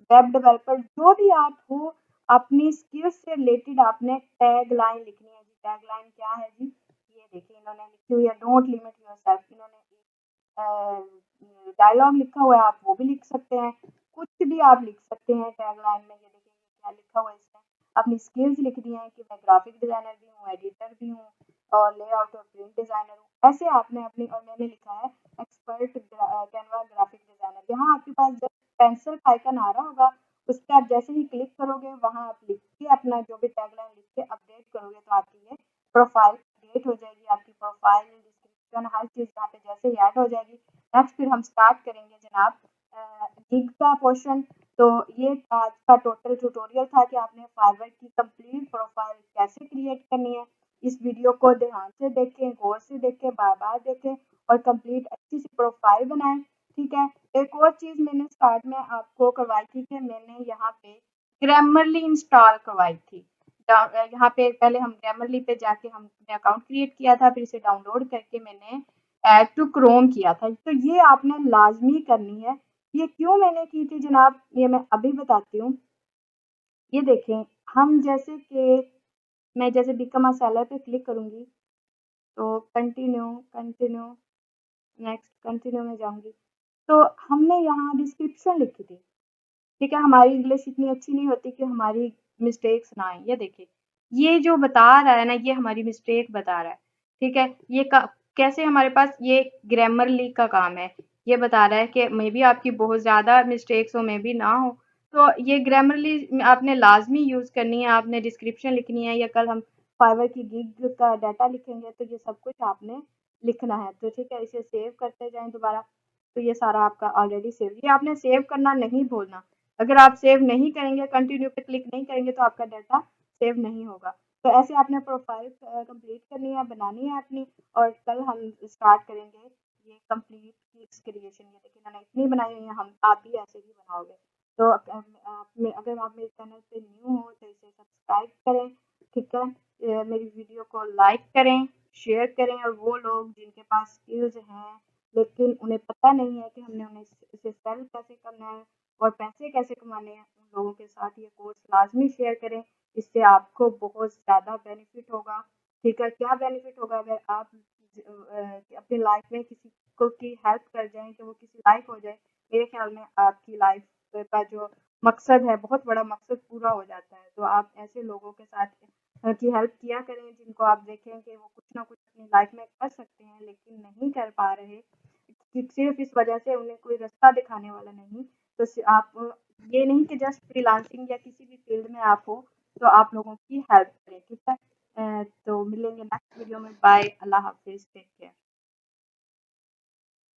web developer, जो भी आप हो, अपनी स्किल्स से रिलेटेड आपने टैग लाइन लिखनी है जी। टैग लाइन क्या है जी? ये देखिए इन्होंने लिखी हुई है, डोंट लिमिट योरसेल्फ। इन्होंने डायलॉग लिखा हुआ है, आप वो भी लिख सकते हैं, कुछ भी आप लिख सकते हैं टैग लाइन में। ये देखिए क्या लिखा हुआ है इसमें। अपनी स्किल्स लिख दी हैं कि मैं ग्राफिक डिजाइनर भी हूँ, एडिटर भी हूँ और लेआउट और प्रिंट डिजाइनर हूँ। ऐसे आपने अपनी, और मैंने लिखा है एक्सपर्ट कैनवा ग्राफिक डिजाइनर। यहाँ आपके पास जब पेंसिल का आइकन आ रहा होगा, उस पर आप जैसे ही क्लिक करोगे, वहाँ आप लिख के अपना जो भी टैगलाइन लिख के अपडेट करोगे, तो आपकी ये प्रोफाइल अपडेट हो जाएगी। आपकी प्रोफाइल, डिस्क्रिप्शन, हर चीज़ यहाँ पे जैसे ही ऐड हो जाएगी। नेक्स्ट फिर हम स्टार्ट करेंगे जनाब गिग का पोर्शन। तो ये आज का टोटल ट्यूटोरियल था कि आपने फाइवर की कंप्लीट प्रोफाइल कैसे क्रिएट करनी है। इस वीडियो को ध्यान से देखें, गौर से देखें, बार-बार देखें और कंप्लीट अच्छी सी प्रोफाइल बनाएं। ठीक है। एक और चीज़ मैंने स्टार्ट में आपको करवाई थी कि मैंने यहाँ पे ग्रामरली इंस्टॉल करवाई थी। यहाँ पे पहले हम ग्रामरली पे जाके हमने अकाउंट क्रिएट किया था, फिर इसे डाउनलोड करके मैंने ऐड टू क्रोम किया था। तो ये आपने लाजमी करनी है। ये क्यों मैंने की थी जनाब, ये मैं अभी बताती हूँ। ये देखें, हम जैसे कि मैं जैसे बिकम अ सेलर पे क्लिक करूँगी, तो कंटिन्यू, कंटिन्यू, नेक्स्ट, कंटिन्यू में जाऊँगी, तो हमने यहाँ डिस्क्रिप्शन लिखी थी। ठीक है, हमारी इंग्लिश इतनी अच्छी नहीं होती कि हमारी मिस्टेक्स ना आए। ये देखिए, ये जो बता रहा है ना, ये हमारी मिस्टेक बता रहा है। ठीक है, ये कैसे हमारे पास ये ग्रामरली का काम है। ये बता रहा है कि मे बी आपकी बहुत ज़्यादा मिस्टेक्स हो, मे बी ना हो। तो ये ग्रामरली आपने लाजमी यूज़ करनी है। आपने डिस्क्रिप्शन लिखनी है, या कल हम फाइवर की गिग का डाटा लिखेंगे, तो ये सब कुछ आपने लिखना है। तो ठीक है, इसे सेव करते जाएँ दोबारा। तो ये सारा आपका ऑलरेडी सेव, ये आपने सेव करना नहीं भूलना। अगर आप सेव नहीं करेंगे, कंटिन्यू पे क्लिक नहीं करेंगे, तो आपका डाटा सेव नहीं होगा। तो ऐसे आपने प्रोफाइल कंप्लीट करनी है, बनानी है अपनी। और कल हम स्टार्ट करेंगे ये कंप्लीट गिग्स क्रिएशन। ये देखिए मैंने इतनी बनाई हुई है, हम आप भी ऐसे ही बनाओगे। तो अगर आप मेरे चैनल पे न्यू हो तो इसे सब्सक्राइब करें। ठीक है, मेरी वीडियो को लाइक करें, शेयर करें। और वो लोग जिनके पास स्किल्स हैं लेकिन उन्हें पता नहीं है कि हमने उन्हें इसे सेल कैसे करना है और पैसे कैसे कमाने हैं, उन लोगों के साथ ये कोर्स लाजमी शेयर करें। इससे आपको बहुत ज़्यादा बेनिफिट होगा। ठीक है, क्या बेनिफिट होगा? अगर आप अपनी लाइफ में किसी को की हेल्प कर जाएं कि वो किसी लाइक हो जाए, मेरे ख्याल में आपकी लाइफ का जो मकसद है, बहुत बड़ा मकसद पूरा हो जाता है। तो आप ऐसे लोगों के साथ की हेल्प किया करें जिनको आप देखें कि वो कुछ ना कुछ अपनी लाइफ में कर सकते हैं लेकिन नहीं कर पा रहे, कि सिर्फ इस वजह से उन्हें कोई रास्ता दिखाने वाला नहीं। तो आप ये नहीं कि जस्ट फ्रीलांसिंग या किसी भी फील्ड में आप हो तो आप लोगों की हेल्प करें। ठीक है, तो मिलेंगे नेक्स्ट वीडियो में। बाय, अल्लाह हाफिज, टेक केयर।